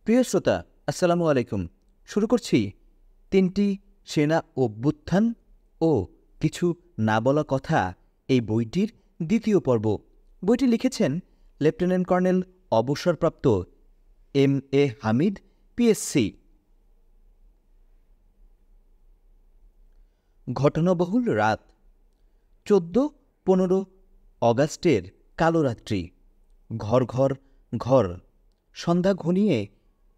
প্রিয় শ্রোতা, আসসালামু আলাইকুম। শুরু করছি ৩টি সেনা অভ্যুত্থান ও কিছু না বলা কথা এই বইটির দ্বিতীয় পর্ব। বইটি লিখেছেন লেফটেন্যান্ট কর্নেল অবসরপ্রাপ্ত এম.এ. হামিদ, পিএসসি। ঘটনাবহুল রাত 14-15 অগাস্টের কালো রাত্রি। ঘর ঘর ঘর। সন্ধ্যা ঘনিয়ে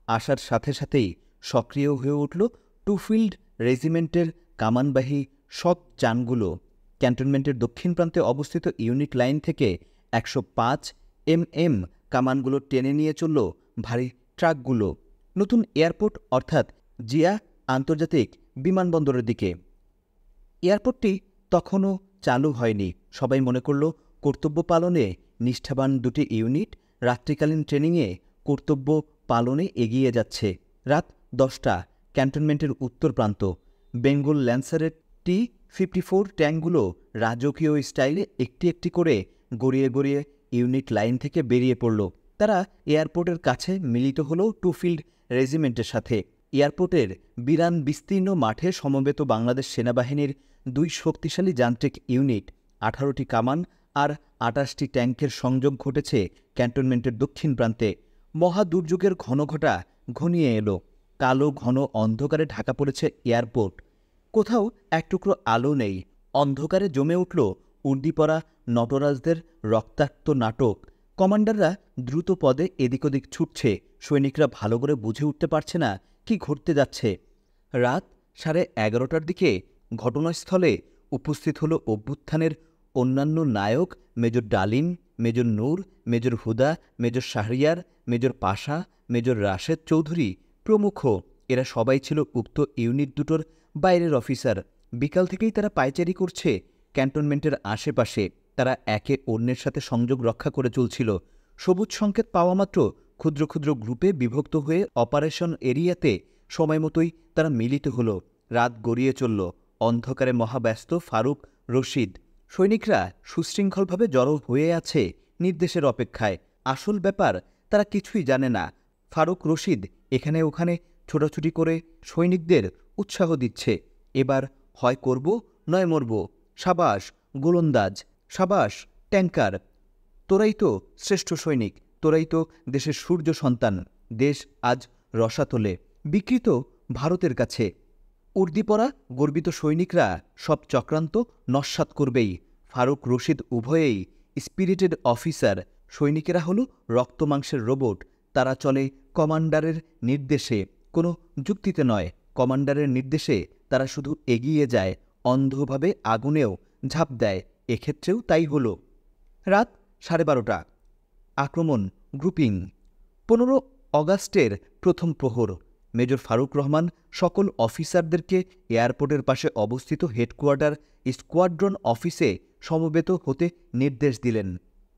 আসার সাথে সাথেই সক্রিয় হয়ে উঠল টুফিল্ড রেজিমেন্টের কামানবাহী সব যানগুলো। ক্যান্টনমেন্টের দক্ষিণ প্রান্তে অবস্থিত ইউনিট লাইন থেকে 105 mm কামানগুলো টেনে নিয়ে চলল ভারী ট্রাকগুলো নতুন এয়ারপোর্ট অর্থাৎ জিয়া আন্তর্জাতিক বিমানবন্দরের দিকে। এয়ারপোর্টটি তখনও চালু হয়নি। সবাই মনে করল কর্তব্য পালনে নিষ্ঠাবান দুটি ইউনিট রাত্রিকালীন ট্রেনিংয়ে কর্তব্য পালনে এগিয়ে যাচ্ছে। রাত 10টা। ক্যান্টনমেন্টের উত্তর প্রান্ত। বেঙ্গল ল্যান্সারের T-54 ট্যাঙ্কগুলো রাজকীয় স্টাইলে একটি একটি করে গড়িয়ে গড়িয়ে ইউনিট লাইন থেকে বেরিয়ে পড়ল। তারা এয়ারপোর্টের কাছে মিলিত হল টুফিল্ড রেজিমেন্টের সাথে। এয়ারপোর্টের বিরান বিস্তীর্ণ মাঠে সমবেত বাংলাদেশ সেনাবাহিনীর 2 শক্তিশালী যান্ত্রিক ইউনিট, 18টি কামান আর 28টি ট্যাঙ্কের সংযোগ ঘটেছে ক্যান্টনমেন্টের দক্ষিণ প্রান্তে। মহা দুর্যোগের ঘনঘটা ঘনিয়ে এলো। কালো ঘন অন্ধকারে ঢাকা পড়েছে এয়ারপোর্ট। কোথাও এক টুকরো আলো নেই। অন্ধকারে জমে উঠল উর্দিপরা নটরাজদের রক্তাক্ত নাটক। কমান্ডাররা দ্রুত পদে এদিক ওদিক ছুটছে। সৈনিকরা ভালো করে বুঝে উঠতে পারছে না কি ঘটতে যাচ্ছে। রাত 11:30টার দিকে ঘটনাস্থলে উপস্থিত হল অভ্যুত্থানের অন্যান্য নায়ক মেজর ডালিম, মেজর নূর, মেজর হুদা, মেজর শাহরিয়ার, মেজর পাশা, মেজর রাশেদ চৌধুরী প্রমুখ। এরা সবাই ছিল উক্ত ইউনিট দুটোর বাইরের অফিসার। বিকাল থেকেই তারা পায়চারি করছে ক্যান্টনমেন্টের আশেপাশে। তারা একে অন্যের সাথে সংযোগ রক্ষা করে চলছিল। সবুজ সংকেত পাওয়া মাত্র ক্ষুদ্র ক্ষুদ্র গ্রুপে বিভক্ত হয়ে অপারেশন এরিয়াতে সময়মতোই তারা মিলিত হল। রাত গড়িয়ে চলল। অন্ধকারে মহাব্যস্ত ফারুক রশিদ। সৈনিকরা সুশৃঙ্খলভাবে জড়ো হয়ে আছে নির্দেশের অপেক্ষায়। আসল ব্যাপার তারা কিছুই জানে না। ফারুক রশিদ এখানে ওখানে ছোটাছুটি করে সৈনিকদের উৎসাহ দিচ্ছে। এবার হয় করব নয় মরব। সাবাস গোলন্দাজ, সাবাস ট্যাঙ্কার, তোরাই তো শ্রেষ্ঠ সৈনিক, তোরাই তো দেশের সূর্য সন্তান। দেশ আজ রসাতলে, বিকৃত ভারতের কাছে। উর্দিপরা গর্বিত সৈনিকরা সব চক্রান্ত নস্যাৎ করবেই। ফারুক রশিদ উভয়েই স্পিরিটেড অফিসার। সৈনিকেরা হল রক্তমাংসের রোবট। তারা চলে কমান্ডারের নির্দেশে, কোনো যুক্তিতে নয়। কমান্ডারের নির্দেশে তারা শুধু এগিয়ে যায়, অন্ধভাবে আগুনেও ঝাঁপ দেয়। এক্ষেত্রেও তাই হল। রাত 12:30। আক্রমণ গ্রুপিং। 15 অগাস্টের প্রথম প্রহর। মেজর ফারুক রহমান সকল অফিসারদেরকে এয়ারপোর্টের পাশে অবস্থিত হেডকোয়ার্টার স্কোয়াড্রন অফিসে সমবেত হতে নির্দেশ দিলেন।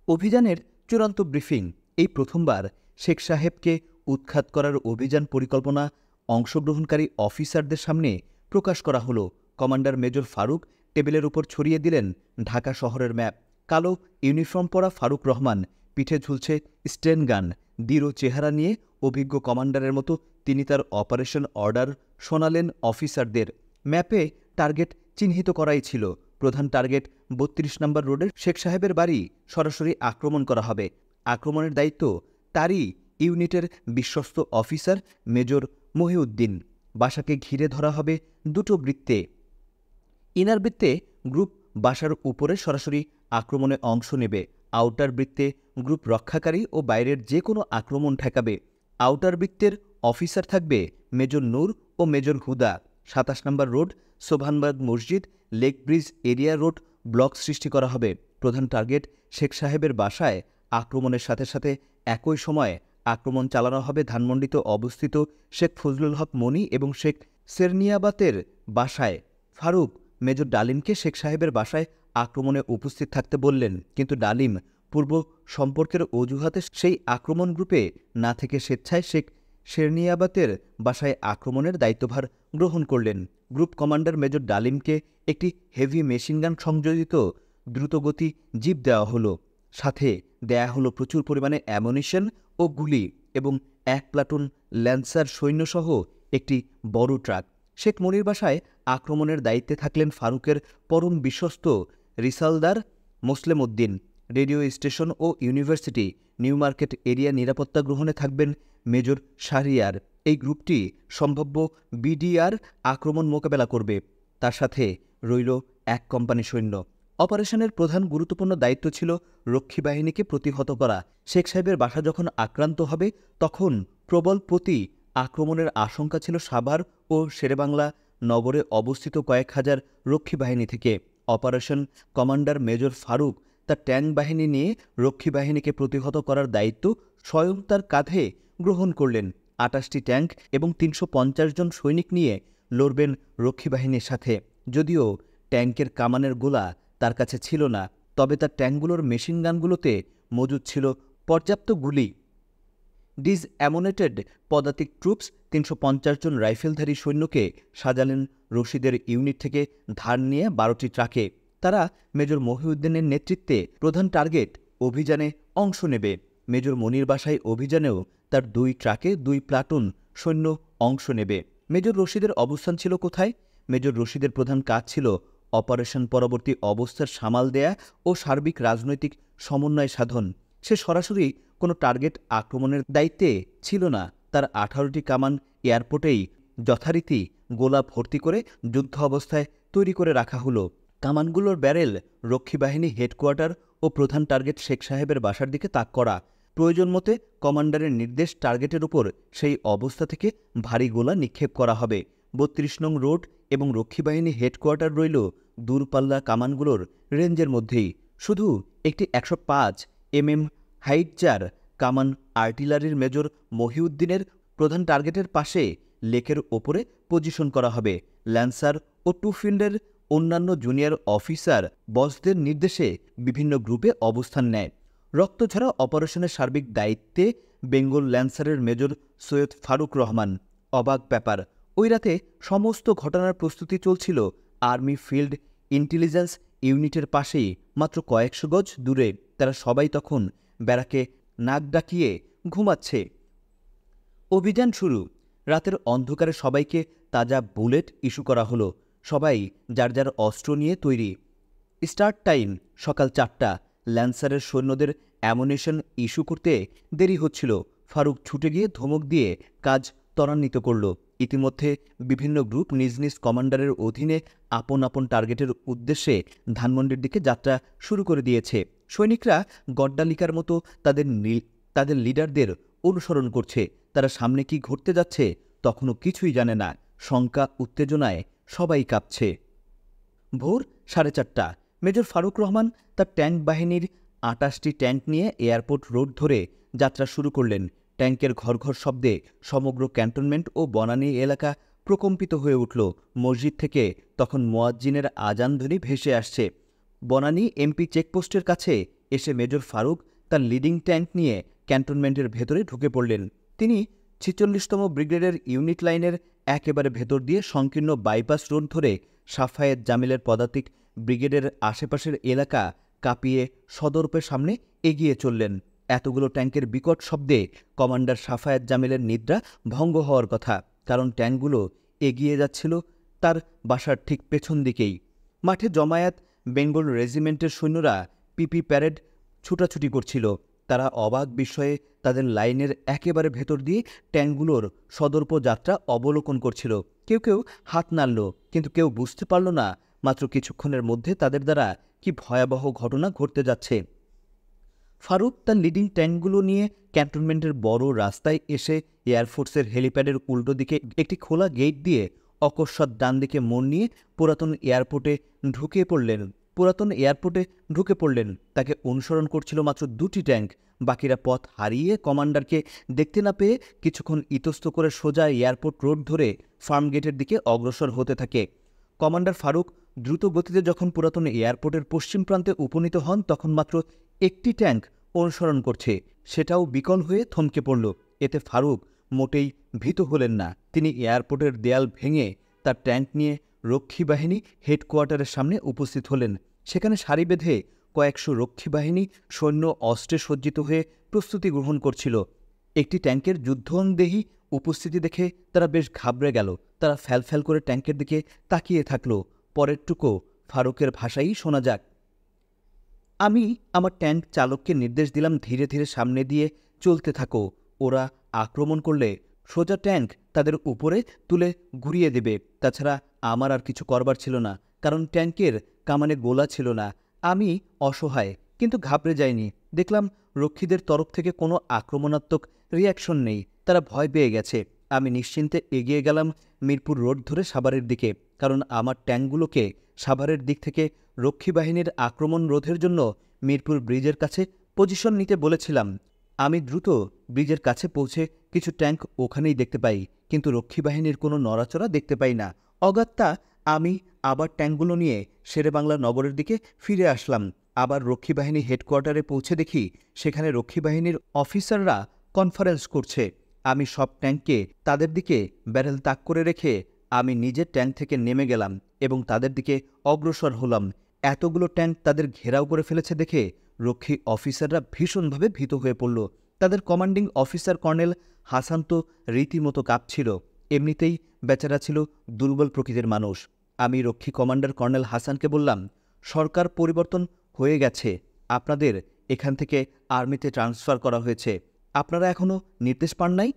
অভিযানের চূড়ান্ত ব্রিফিং। এই প্রথমবার শেখ সাহেবকে উৎখাত করার অভিযান পরিকল্পনা অংশগ্রহণকারী অফিসারদের সামনে প্রকাশ করা হলো। কমান্ডার মেজর ফারুক টেবিলের উপর ছড়িয়ে দিলেন ঢাকা শহরের ম্যাপ। কালো ইউনিফর্ম পরা ফারুক রহমান, পিঠে ঝুলছে স্টেন গান। দৃঢ় চেহারা নিয়ে অভিজ্ঞ কমান্ডারের মতো তিনি তার অপারেশন অর্ডার শোনালেন অফিসারদের। ম্যাপে টার্গেট চিহ্নিত করাই ছিল। প্রধান টার্গেট 32 নম্বর রোডের শেখ সাহেবের বাড়ি সরাসরি আক্রমণ করা হবে। আক্রমণের দায়িত্ব তারই ইউনিটের বিশ্বস্ত অফিসার মেজর মহিউদ্দিন। বাসাকে ঘিরে ধরা হবে দুটো বৃত্তে। ইনার বৃত্তে গ্রুপ বাসার উপরে সরাসরি আক্রমণে অংশ নেবে। আউটার বৃত্তে গ্রুপ রক্ষাকারী ও বাইরের যে কোনো আক্রমণ ঠেকাবে। আউটার বৃত্তের অফিসার থাকবে মেজর নূর ও মেজর হুদা। 27 নম্বর রোড, সোভানবাগ মসজিদ, lake bridge area road block সৃষ্টি করা হবে। প্রধান টার্গেট শেখ সাহেবের বাসায় আক্রমণের সাথে সাথে একই সময়ে আক্রমণ চালানো হবে ধানমন্ডিতে অবস্থিত শেখ ফজলুল হক মনি এবং শেখ সেরনিয়াবাতের বাসায়। ফারুক মেজর ডালিমকে শেখ সাহেবের বাসায় আক্রমণে উপস্থিত থাকতে বললেন, কিন্তু ডালিম পূর্ব সম্পর্কের অজুহাতে সেই আক্রমণ গ্রুপে না থেকে স্বেচ্ছায় শেখ সেরনিয়াবাতের বাসায় আক্রমণের দায়িত্বভার গ্রহণ করলেন। গ্রুপ কমান্ডার মেজর ডালিমকে একটি হেভি মেশিনগান সংযোজিত দ্রুতগতি জিপ দেওয়া হলো। সাথে দেয়া হলো প্রচুর পরিমাণে অ্যামুনিশন ও গুলি এবং 1 প্লাটুন ল্যান্সার সৈন্যসহ একটি বড় ট্রাক। শেখ মনির বাসায় আক্রমণের দায়িত্বে থাকলেন ফারুকের পরম বিশ্বস্ত রিসালদার মোসলেম উদ্দিন। রেডিও স্টেশন ও ইউনিভার্সিটি নিউ মার্কেট এরিয়া নিরাপত্তা গ্রহণে থাকবেন মেজর শাহরিয়ার। এই গ্রুপটি সম্ভাব্য বিডিআর আক্রমণ মোকাবেলা করবে। তার সাথে রইল 1 কোম্পানি সৈন্য। অপারেশনের প্রধান গুরুত্বপূর্ণ দায়িত্ব ছিল রক্ষী বাহিনীকে প্রতিহত করা। শেখ সাহেবের বাসা যখন আক্রান্ত হবে তখন প্রবল প্রতি আক্রমণের আশঙ্কা ছিল সাভার ও শেরেবাংলা নগরে অবস্থিত কয়েক হাজার রক্ষী বাহিনী থেকে। অপারেশন কমান্ডার মেজর ফারুক তার ট্যাঙ্ক বাহিনী নিয়ে রক্ষী বাহিনীকে প্রতিহত করার দায়িত্ব স্বয়ং তার কাঁধে গ্রহণ করলেন। 28টি ট্যাঙ্ক এবং 350 জন সৈনিক নিয়ে লড়বেন রক্ষী বাহিনীর সাথে। যদিও ট্যাঙ্কের কামানের গোলা তার কাছে ছিল না, তবে তার ট্যাঙ্কগুলোর মেশিনগানগুলোতে মজুদ ছিল পর্যাপ্ত গুলি। ডিসঅ্যামুনেটেড পদাতিক ট্রুপস 350 জন রাইফেলধারী সৈন্যকে সাজালেন রশিদের ইউনিট থেকে ধার নিয়ে 12টি ট্রাকে। তারা মেজর মহিউদ্দিনের নেতৃত্বে প্রধান টার্গেট অভিযানে অংশ নেবে। মেজর মনির বাসায় অভিযানেও তার 2 ট্রাকে 2 প্লাটুন সৈন্য অংশ নেবে। মেজর রশিদের অবস্থান ছিল কোথায়? মেজর রশিদের প্রধান কাজ ছিল অপারেশন পরবর্তী অবস্থার সামাল দেয়া ও সার্বিক রাজনৈতিক সমন্বয় সাধন। সে সরাসরি কোনো টার্গেট আক্রমণের দায়িত্বে ছিল না। তার 18টি কামান এয়ারপোর্টেই যথারীতি গোলা ভর্তি করে যুদ্ধ অবস্থায় তৈরি করে রাখা হলো। কামানগুলোর ব্যারেল রক্ষী বাহিনী হেডকোয়ার্টার ও প্রধান টার্গেট শেখ সাহেবের বাসার দিকে তাক করা। প্রয়োজন মতে কমান্ডারের নির্দেশ টার্গেটের উপর সেই অবস্থা থেকে ভারী গোলা নিক্ষেপ করা হবে। 32 নং রোড এবং রক্ষী বাহিনী হেডকোয়ার্টার রইল দূরপাল্লা কামানগুলোর রেঞ্জের মধ্যেই। শুধু একটি 105 mm হাইটজার কামান আর্টিলারির মেজর মহিউদ্দিনের প্রধান টার্গেটের পাশে লেকের ওপরে পজিশন করা হবে। ল্যান্সার ও টুফিল্ডের অন্যান্য জুনিয়র অফিসার বসদের নির্দেশে বিভিন্ন গ্রুপে অবস্থান নেয়। রক্তঝরা অপারেশনের সার্বিক দায়িত্বে বেঙ্গল ল্যান্সারের মেজর সৈয়দ ফারুক রহমান। অবাক ব্যাপার, ওই রাতে সমস্ত ঘটনার প্রস্তুতি চলছিল আর্মি ফিল্ড ইন্টেলিজেন্স ইউনিটের পাশেই, মাত্র কয়েকশো গজ দূরে। তারা সবাই তখন ব্যারাকে নাক ডাকিয়ে ঘুমাচ্ছে। অভিযান শুরু। রাতের অন্ধকারে সবাইকে তাজা বুলেট ইস্যু করা হলো। সবাই যার যার অস্ত্র নিয়ে তৈরি। স্টার্ট টাইম সকাল 4টা। ল্যান্সারের সৈন্যদের অ্যামুনিশন ইস্যু করতে দেরি হচ্ছিল। ফারুক ছুটে গিয়ে ধমক দিয়ে কাজ ত্বরান্বিত করল। ইতিমধ্যে বিভিন্ন গ্রুপ নিজ নিজ কমান্ডারের অধীনে আপন আপন টার্গেটের উদ্দেশ্যে ধানমন্ডির দিকে যাত্রা শুরু করে দিয়েছে। সৈনিকরা গড্ডালিকার মতো তাদের লিডারদের অনুসরণ করছে। তারা সামনে কি ঘটতে যাচ্ছে তখনও কিছুই জানে না। শঙ্কা উত্তেজনায় সবাই কাঁপছে। ভোর 4:30। মেজর ফারুক রহমান তার ট্যাঙ্ক বাহিনীর 28টি ট্যাঙ্ক নিয়ে এয়ারপোর্ট রোড ধরে যাত্রা শুরু করলেন। ট্যাঙ্কের ঘর ঘর শব্দে সমগ্র ক্যান্টনমেন্ট ও বনানী এলাকা প্রকম্পিত হয়ে উঠল। মসজিদ থেকে তখন মুয়াজ্জিনের আজান ধ্বনি ভেসে আসছে। বনানী এমপি চেকপোস্টের কাছে এসে মেজর ফারুক তার লিডিং ট্যাঙ্ক নিয়ে ক্যান্টনমেন্টের ভেতরে ঢুকে পড়লেন। তিনি 46তম ব্রিগেডের ইউনিট লাইনের একেবারে ভেতর দিয়ে সংকীর্ণ বাইপাস রোড ধরে সাফায়েত জামিলের পদাতিক ব্রিগেডের আশেপাশের এলাকা কাঁপিয়ে সদর্পের সামনে এগিয়ে চললেন। এতগুলো ট্যাঙ্কের বিকট শব্দে কমান্ডার সাফায়েত জামিলের নিদ্রা ভঙ্গ হওয়ার কথা, কারণ ট্যাঙ্কগুলো এগিয়ে যাচ্ছিল তার বাসার ঠিক পেছন দিকেই। মাঠে জমায়েত বেঙ্গল রেজিমেন্টের সৈন্যরা পিপি প্যারেড ছুটাছুটি করছিল। তারা অবাক বিস্ময়ে তাদের লাইনের একেবারে ভেতর দিয়ে ট্যাঙ্কগুলোর সদর্প যাত্রা অবলোকন করছিল। কেউ কেউ হাত নাড়ল, কিন্তু কেউ বুঝতে পারল না মাত্র কিছুক্ষণের মধ্যে তাদের দ্বারা কি ভয়াবহ ঘটনা ঘটতে যাচ্ছে। ফারুক তার লিডিং ট্যাঙ্কগুলো নিয়ে ক্যান্টনমেন্টের বড় রাস্তায় এসে এয়ারফোর্সের হেলিপ্যাডের উল্টো দিকে একটি খোলা গেট দিয়ে অকস্মাৎ ডান দিকে মোড় নিয়ে পুরাতন এয়ারপোর্টে ঢুকে পড়লেন। তাকে অনুসরণ করছিল মাত্র 2টি ট্যাঙ্ক। বাকিরা পথ হারিয়ে কমান্ডারকে দেখতে না পেয়ে কিছুক্ষণ ইতস্ত করে সোজা এয়ারপোর্ট রোড ধরে ফার্ম গেটের দিকে অগ্রসর হতে থাকে। কমান্ডার ফারুক দ্রুত গতিতে যখন পুরাতন এয়ারপোর্টের পশ্চিম প্রান্তে উপনীত হন তখন মাত্র একটি ট্যাঙ্ক অনুসরণ করছে। সেটাও বিকল হয়ে থমকে পড়ল। এতে ফারুক মোটেই ভীত হলেন না। তিনি এয়ারপোর্টের দেয়াল ভেঙে তার ট্যাঙ্ক নিয়ে রক্ষী বাহিনী হেডকোয়ার্টারের সামনে উপস্থিত হলেন। সেখানে সারি বেঁধে কয়েকশো রক্ষী বাহিনী সৈন্য অস্ত্রে সজ্জিত হয়ে প্রস্তুতি গ্রহণ করছিল। একটি ট্যাঙ্কের যুদ্ধংদেহী উপস্থিতি দেখে তারা বেশ ঘাবড়ে গেল। তারা ফ্যালফ্যাল করে ট্যাঙ্কের দিকে তাকিয়ে থাকল। পরেরটুকু ফারুকের ভাষাই শোনা যাক। আমি আমার ট্যাঙ্ক চালককে নির্দেশ দিলাম, ধীরে ধীরে সামনে দিয়ে চলতে থাকো। ওরা আক্রমণ করলে সোজা ট্যাঙ্ক তাদের উপরে তুলে ঘুরিয়ে দেবে। তাছাড়া আমার আর কিছু করবার ছিল না, কারণ ট্যাঙ্কের কামানে গোলা ছিল না। আমি অসহায়, কিন্তু ঘাবড়ে যাইনি। দেখলাম রক্ষীদের তরফ থেকে কোনো আক্রমণাত্মক রিয়াকশন নেই, তারা ভয় পেয়ে গেছে। আমি নিশ্চিন্তে এগিয়ে গেলাম মিরপুর রোড ধরে সাভারের দিকে, কারণ আমার ট্যাঙ্কগুলোকে সাভারের দিক থেকে রক্ষী বাহিনীর আক্রমণ রোধের জন্য মিরপুর ব্রিজের কাছে পজিশন নিতে বলেছিলাম। আমি দ্রুত ব্রিজের কাছে পৌঁছে কিছু ট্যাঙ্ক ওখানেই দেখতে পাই, কিন্তু রক্ষী বাহিনীর কোনো নড়াচড়া দেখতে পাই না। অগত্যা আমি আবার ট্যাঙ্কগুলো নিয়ে শেরেবাংলা নগরের দিকে ফিরে আসলাম। আবার রক্ষী বাহিনী হেডকোয়ার্টারে পৌঁছে দেখি সেখানে রক্ষী বাহিনীর অফিসাররা কনফারেন্স করছে। আমি সব ট্যাঙ্ককে তাদের দিকে ব্যারেল তাক করে রেখে আমি নিজের ট্যাঙ্ক থেকে নেমে গেলাম এবং তাদের দিকে অগ্রসর হলাম। এতগুলো ট্যাঙ্ক তাদের ঘেরাও করে ফেলেছে দেখে রক্ষী অফিসাররা ভীষণভাবে ভীত হয়ে পড়ল। তাদের কমান্ডিং অফিসার কর্নেল হাসান তো রীতিমতো কাঁপছিল। এমনিতেই বেচারা ছিল দুর্বল প্রকৃতির মানুষ। আমি রক্ষী কমান্ডার কর্নেল হাসানকে বললাম, সরকার পরিবর্তন হয়ে গেছে, আপনাদের এখান থেকে আর্মিতে ট্রান্সফার করা হয়েছে, আপনারা এখনও নির্দেশ পান নাই?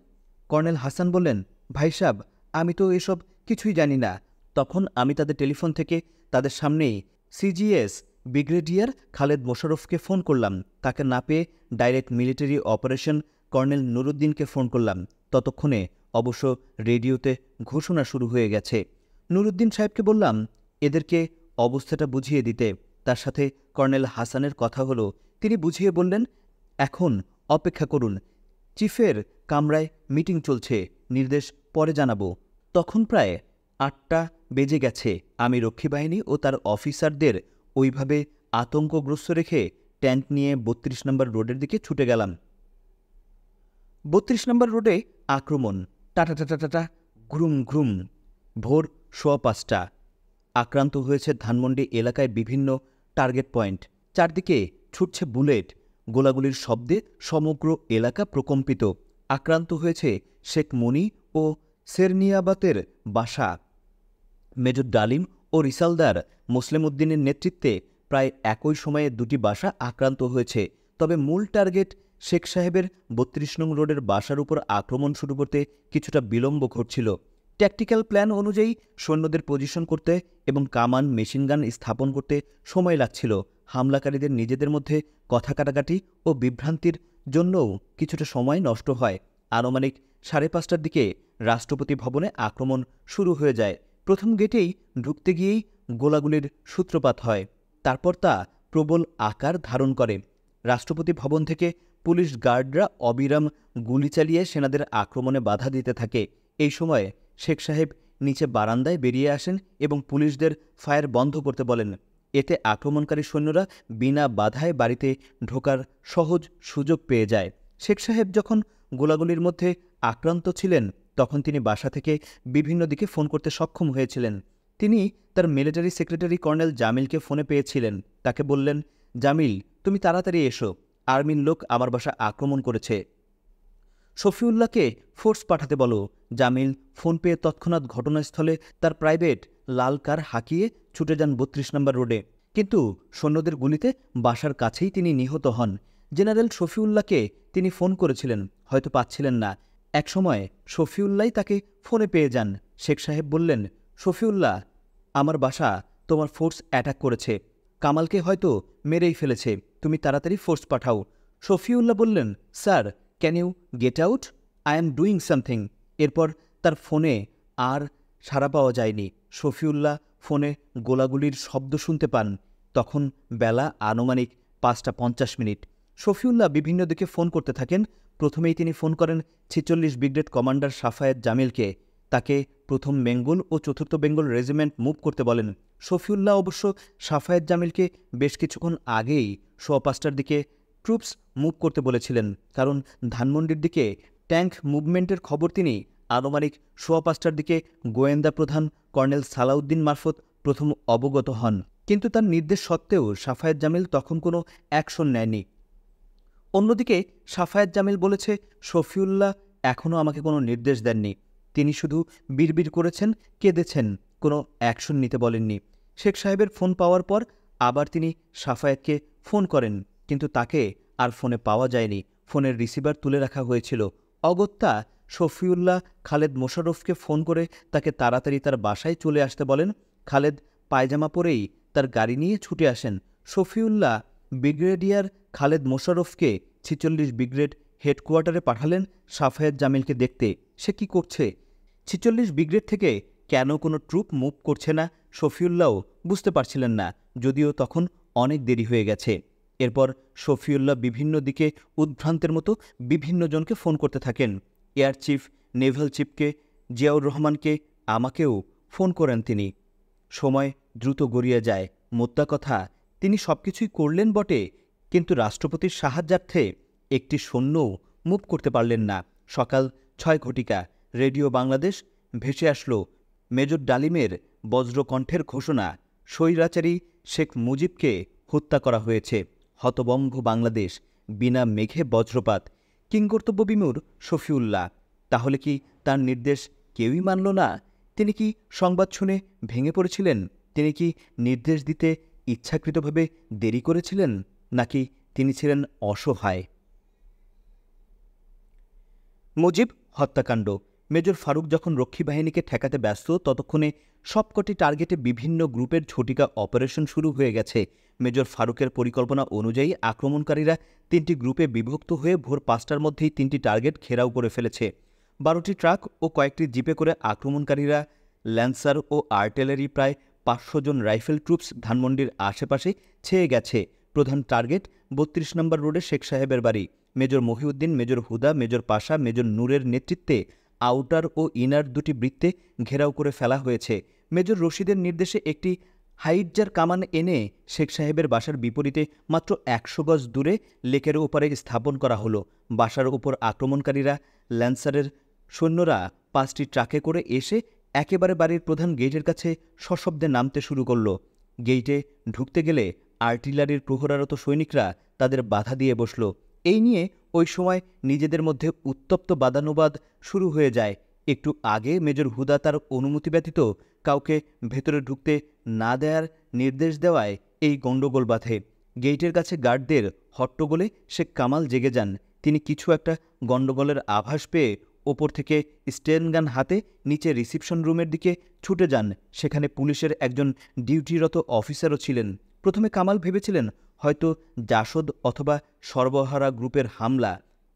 কর্নেল হাসান বললেন, ভাই সাহেব, আমি তো এসব কিছুই জানি না। তখন আমি তাদের টেলিফোন থেকে তাদের সামনেই সিজিএস ব্রিগেডিয়ার খালেদ মোশাররফকে ফোন করলাম। তাকে না পেয়ে ডাইরেক্ট মিলিটারি অপারেশন কর্নেল নুরুদ্দিনকে ফোন করলাম। ততক্ষণে অবশ্য রেডিওতে ঘোষণা শুরু হয়ে গেছে। নুরুদ্দিন সাহেবকে বললাম এদেরকে অবস্থাটা বুঝিয়ে দিতে। তার সাথে কর্নেল হাসানের কথা হলো। তিনি বুঝিয়ে বললেন, এখন অপেক্ষা করুন, চিফের কামরায় মিটিং চলছে, নির্দেশ পরে জানাবো। তখন প্রায় 8টা বেজে গেছে। আমি রক্ষী বাহিনী ও তার অফিসারদের ওইভাবে আতঙ্কগ্রস্ত রেখে ট্যাঙ্ক নিয়ে 32 নম্বর রোডের দিকে ছুটে গেলাম। 32 নম্বর রোডে আক্রমণ, টাটা টাটা টাটা, ঘ্রুম ঘ্রুম। ভোর 5:15। আক্রান্ত হয়েছে ধানমন্ডি এলাকায় বিভিন্ন টার্গেট পয়েন্ট। চারদিকে ছুটছে বুলেট, গোলাগুলির শব্দে সমগ্র এলাকা প্রকম্পিত। আক্রান্ত হয়েছে শেখ মনি ও সেরনিয়াবাতের বাসা। মেজর ডালিম ও রিসালদার মোসলেম উদ্দিনের নেতৃত্বে প্রায় একই সময়ে দুটি বাসা আক্রান্ত হয়েছে। তবে মূল টার্গেট শেখ সাহেবের 32 নং রোডের বাসার উপর আক্রমণ শুরু করতে কিছুটা বিলম্ব ঘটছিল। ট্যাকটিক্যাল প্ল্যান অনুযায়ী সৈন্যদের পজিশন করতে এবং কামান মেশিনগান স্থাপন করতে সময় লাগছিল। হামলাকারীদের নিজেদের মধ্যে কথা কাটাকাটি ও বিভ্রান্তির জন্যও কিছুটা সময় নষ্ট হয়। আনুমানিক 5:30টার দিকে রাষ্ট্রপতি ভবনে আক্রমণ শুরু হয়ে যায়। প্রথম গেটেই ঢুকতে গিয়েই গোলাগুলির সূত্রপাত হয়। তারপর তা প্রবল আকার ধারণ করে। রাষ্ট্রপতি ভবন থেকে পুলিশ গার্ডরা অবিরাম গুলি চালিয়ে সেনাদের আক্রমণে বাধা দিতে থাকে। এই সময় শেখ সাহেব নিচে বারান্দায় বেরিয়ে আসেন এবং পুলিশদের ফায়ার বন্ধ করতে বলেন। এতে আক্রমণকারী সৈন্যরা বিনা বাধায় বাড়িতে ঢোকার সহজ সুযোগ পেয়ে যায়। শেখ সাহেব যখন গোলাগুলির মধ্যে আক্রান্ত ছিলেন তখন তিনি বাসা থেকে বিভিন্ন দিকে ফোন করতে সক্ষম হয়েছিলেন। তিনি তার মিলিটারি সেক্রেটারি কর্নেল জামিলকে ফোনে পেয়েছিলেন। তাকে বললেন, জামিল, তুমি তাড়াতাড়ি এসো, আর্মির লোক আমার বাসা আক্রমণ করেছে। শফিউল্লাহকে ফোর্স পাঠাতে বলো। জামিল ফোন পেয়ে তৎক্ষণাৎ ঘটনাস্থলে তার প্রাইভেট লাল কার হাঁকিয়ে ছুটে যান 32 নম্বর রোডে। কিন্তু সৈন্যদের গুলিতে বাসার কাছেই তিনি নিহত হন। জেনারেল শফিউল্লাহকে তিনি ফোন করেছিলেন, হয়তো পাচ্ছিলেন না। একসময় শফিউল্লাহই তাকে ফোনে পেয়ে যান। শেখ সাহেব বললেন, শফিউল্লাহ, আমার বাসা তোমার ফোর্স অ্যাটাক করেছে, কামালকে হয়তো মেরেই ফেলেছে, তুমি তাড়াতাড়ি ফোর্স পাঠাও। শফিউল্লাহ বললেন, sir, can you get out, I am doing something. এরপর তার ফোনে আর সাড়া পাওয়া যায়নি। শফিউল্লাহ ফোনে গোলাগুলির শব্দ শুনতে পান। তখন বেলা আনুমানিক 5:50। শফিউল্লাহ বিভিন্ন দিকে ফোন করতে থাকেন। প্রথমেই তিনি ফোন করেন 46 ব্রিগেড কমান্ডার সাফায়েত জামিলকে। তাকে প্রথম বেঙ্গল ও চতুর্থ বেঙ্গল রেজিমেন্ট মুভ করতে বলেন। শফিউল্লাহ অবশ্য সাফায়েত জামিলকে বেশ কিছুক্ষণ আগেই 5:15টার দিকে ট্রুপস মুভ করতে বলেছিলেন, কারণ ধানমন্ডির দিকে ট্যাঙ্ক মুভমেন্টের খবর তিনি আনুমানিক 5:15টার দিকে গোয়েন্দা প্রধান কর্নেল সালাউদ্দিন মারফত প্রথম অবগত হন। কিন্তু তার নির্দেশ সত্ত্বেও সাফায়েত জামিল তখন কোনো অ্যাকশন নেয়নি। অন্যদিকে সাফায়েত জামিল বলেছে, শফিউল্লাহ এখনও আমাকে কোনো নির্দেশ দেননি। তিনি শুধু বিড়বিড় করেছেন, কেঁদেছেন, কোনো অ্যাকশন নিতে বলেননি। শেখ সাহেবের ফোন পাওয়ার পর আবার তিনি সাফায়েতকে ফোন করেন, কিন্তু তাকে আর ফোনে পাওয়া যায়নি। ফোনের রিসিভার তুলে রাখা হয়েছিল। অগত্যা শফিউল্লাহ খালেদ মোশাররফকে ফোন করে তাকে তাড়াতাড়ি তার বাসায় চলে আসতে বলেন। খালেদ পায়জামা পরেই তার গাড়ি নিয়ে ছুটে আসেন। শফিউল্লাহ ব্রিগেডিয়ার খালেদ মোশাররফকে ৪৬ ব্রিগেড হেডকোয়ার্টারে পাঠালেন সাফায়েত জামিলকে দেখতে। সে কি করছে? ৪৬ ব্রিগেড থেকে কেন কোনো ট্রুপ মুভ করছে না শফিউল্লাহও বুঝতে পারছিলেন না, যদিও তখন অনেক দেরি হয়ে গেছে। এরপর শফিউল্লাহ বিভিন্ন দিকে উদ্ভ্রান্তের মতো বিভিন্ন জনকে ফোন করতে থাকেন। এয়ার চিফ, নেভাল চিফকে, জিয়াউর রহমানকে, আমাকেও ফোন করেন তিনি। সময় দ্রুত গড়িয়ে যায়। মোদ্দা কথা, তিনি সবকিছুই করলেন বটে, কিন্তু রাষ্ট্রপতির সাহায্যার্থে একটি সৈন্যও মুভ করতে পারলেন না। সকাল ৬ ঘটিকা রেডিও বাংলাদেশ ভেসে আসলো মেজর ডালিমের বজ্রকণ্ঠের ঘোষণা, স্বৈরাচারী শেখ মুজিবকে হত্যা করা হয়েছে। হতবম্ব বাংলাদেশ, বিনা মেঘে বজ্রপাত। কিংকর্তব্যবিমূঢ় শফিউল্লাহ। তাহলে কি তার নির্দেশ কেউই মানল না? তিনি কি সংবাদ শুনে ভেঙে পড়েছিলেন? তিনি কি নির্দেশ দিতে ইচ্ছাকৃতভাবে দেরি করেছিলেন, নাকি তিনি ছিলেন অসহায়? মুজিব হত্যাকাণ্ড। মেজর ফারুক যখন রক্ষী বাহিনীকে ঠেকাতে ব্যস্ত, ততক্ষণে সবকটি টার্গেটে বিভিন্ন গ্রুপের ঝটিকা অপারেশন শুরু হয়ে গেছে। মেজর ফারুকের পরিকল্পনা অনুযায়ী আক্রমণকারীরা ৩টি গ্রুপে বিভক্ত হয়ে ভোর ৫টার মধ্যেই ৩টি টার্গেট ঘেরাও করে ফেলেছে। ১২টি ট্রাক ও কয়েকটি জিপে করে আক্রমণকারীরা ল্যান্সার ও আর্টিলারি প্রায় ৫০০ জন রাইফেল ট্রুপস ধানমন্ডির আশেপাশে ছেয়ে গেছে। প্রধান টার্গেট ৩২ নম্বর রোডে শেখ সাহেবের বাড়ি। মেজর মহিউদ্দিন, মেজর হুদা, মেজর পাশা, মেজর নূরের নেতৃত্বে আউটার ও ইনার দুটি বৃত্তে ঘেরাও করে ফেলা হয়েছে। মেজর রশিদের নির্দেশে একটি হাইটজার কামান এনে শেখ সাহেবের বাসার বিপরীতে মাত্র ১০০ গজ দূরে লেকের ওপারে স্থাপন করা হলো। বাসার উপর আক্রমণকারীরা ল্যান্সারের সৈন্যরা ৫টি ট্রাকে করে এসে একেবারে বাড়ির প্রধান গেটের কাছে সশব্দে নামতে শুরু করল। গেইটে ঢুকতে গেলে আর্টিলারির প্রহরারত সৈনিকরা তাদের বাধা দিয়ে বসল। এই নিয়ে ওই সময় নিজেদের মধ্যে উত্তপ্ত বাদানুবাদ শুরু হয়ে যায়। একটু আগে মেজর হুদা তার অনুমতি ব্যতীত কাউকে ভেতরে ঢুকতে না দেওয়ার নির্দেশ দেওয়ায় এই গণ্ডগোল বাধে। গেইটের কাছে গার্ডদের হট্টগোলে শেখ কামাল জেগে যান। তিনি কিছু একটা গণ্ডগোলের আভাস পেয়ে ওপর থেকে স্টেনগান হাতে নিচে রিসিপশন রুমের দিকে ছুটে যান। সেখানে পুলিশের একজন ডিউটিরত অফিসারও ছিলেন। প্রথমে কামাল ভেবেছিলেন হয়তো জাসদ অথবা সর্বহারা গ্রুপের হামলা।